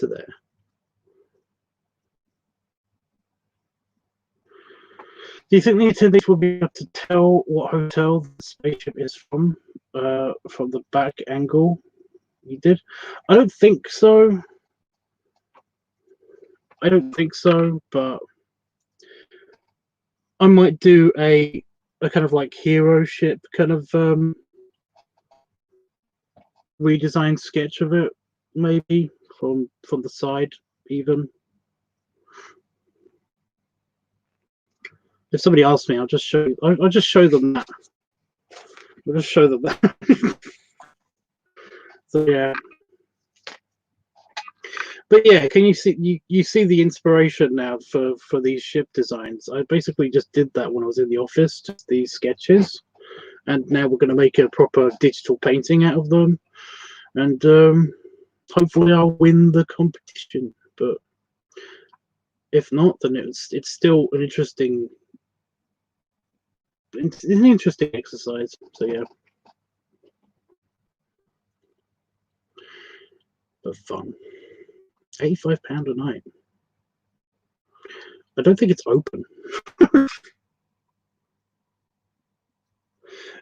to there. Do you think the attendees will be able to tell what hotel the spaceship is from the back angle you did? I don't think so. I don't think so, but I might do a kind of like hero ship kind of redesigned sketch of it, maybe from the side even. If somebody asks me, I'll just show. I'll just show them that. I'll just show them that. So yeah. But yeah, can you see you see the inspiration now for these ship designs? I basically just did that when I was in the office, just these sketches, and now we're going to make a proper digital painting out of them, and hopefully I'll win the competition. But if not, then it's still an interesting exercise. So yeah, but fun. £85 a night. I don't think it's open.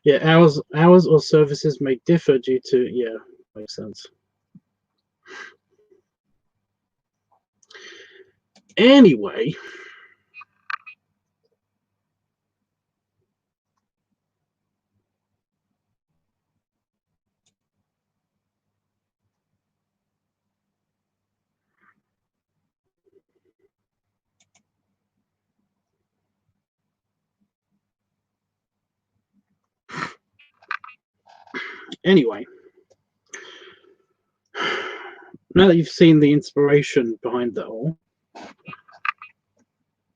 Yeah, hours or services may differ due to, yeah, makes sense. Anyway, now that you've seen the inspiration behind that all,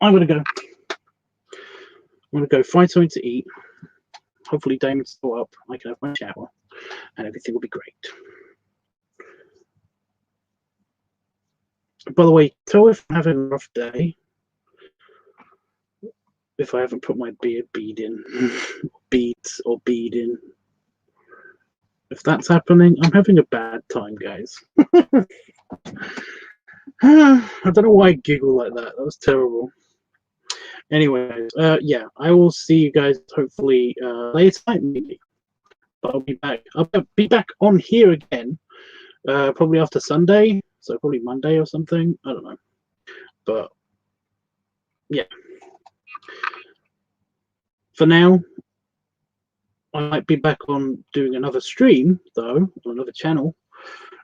I'm gonna go find something to eat. Hopefully Damon's still up. I can have my shower and everything will be great. By the way, tell if I'm having a rough day if I haven't put my beard bead in. Beads or bead in. If that's happening, I'm having a bad time, guys. I don't know why I giggle like that. That was terrible. Anyways, yeah, I will see you guys hopefully later tonight, maybe. But I'll be back. I'll be back on here again, probably after Sunday, so probably Monday or something. I don't know, but yeah. For now, I might be back on doing another stream though on another channel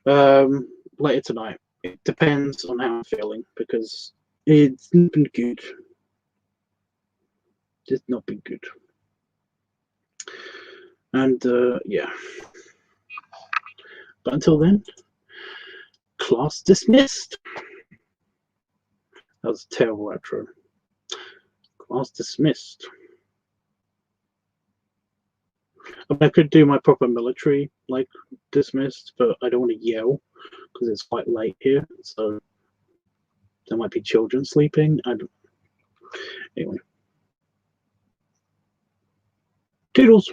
later tonight. It depends on how I'm feeling because it's not been good. It's not been good. And yeah. But until then, class dismissed. That was a terrible outro. Class dismissed. I mean, I could do my proper military, like, dismissed, but I don't want to yell because it's quite late here. So there might be children sleeping. Anyway. Toodles.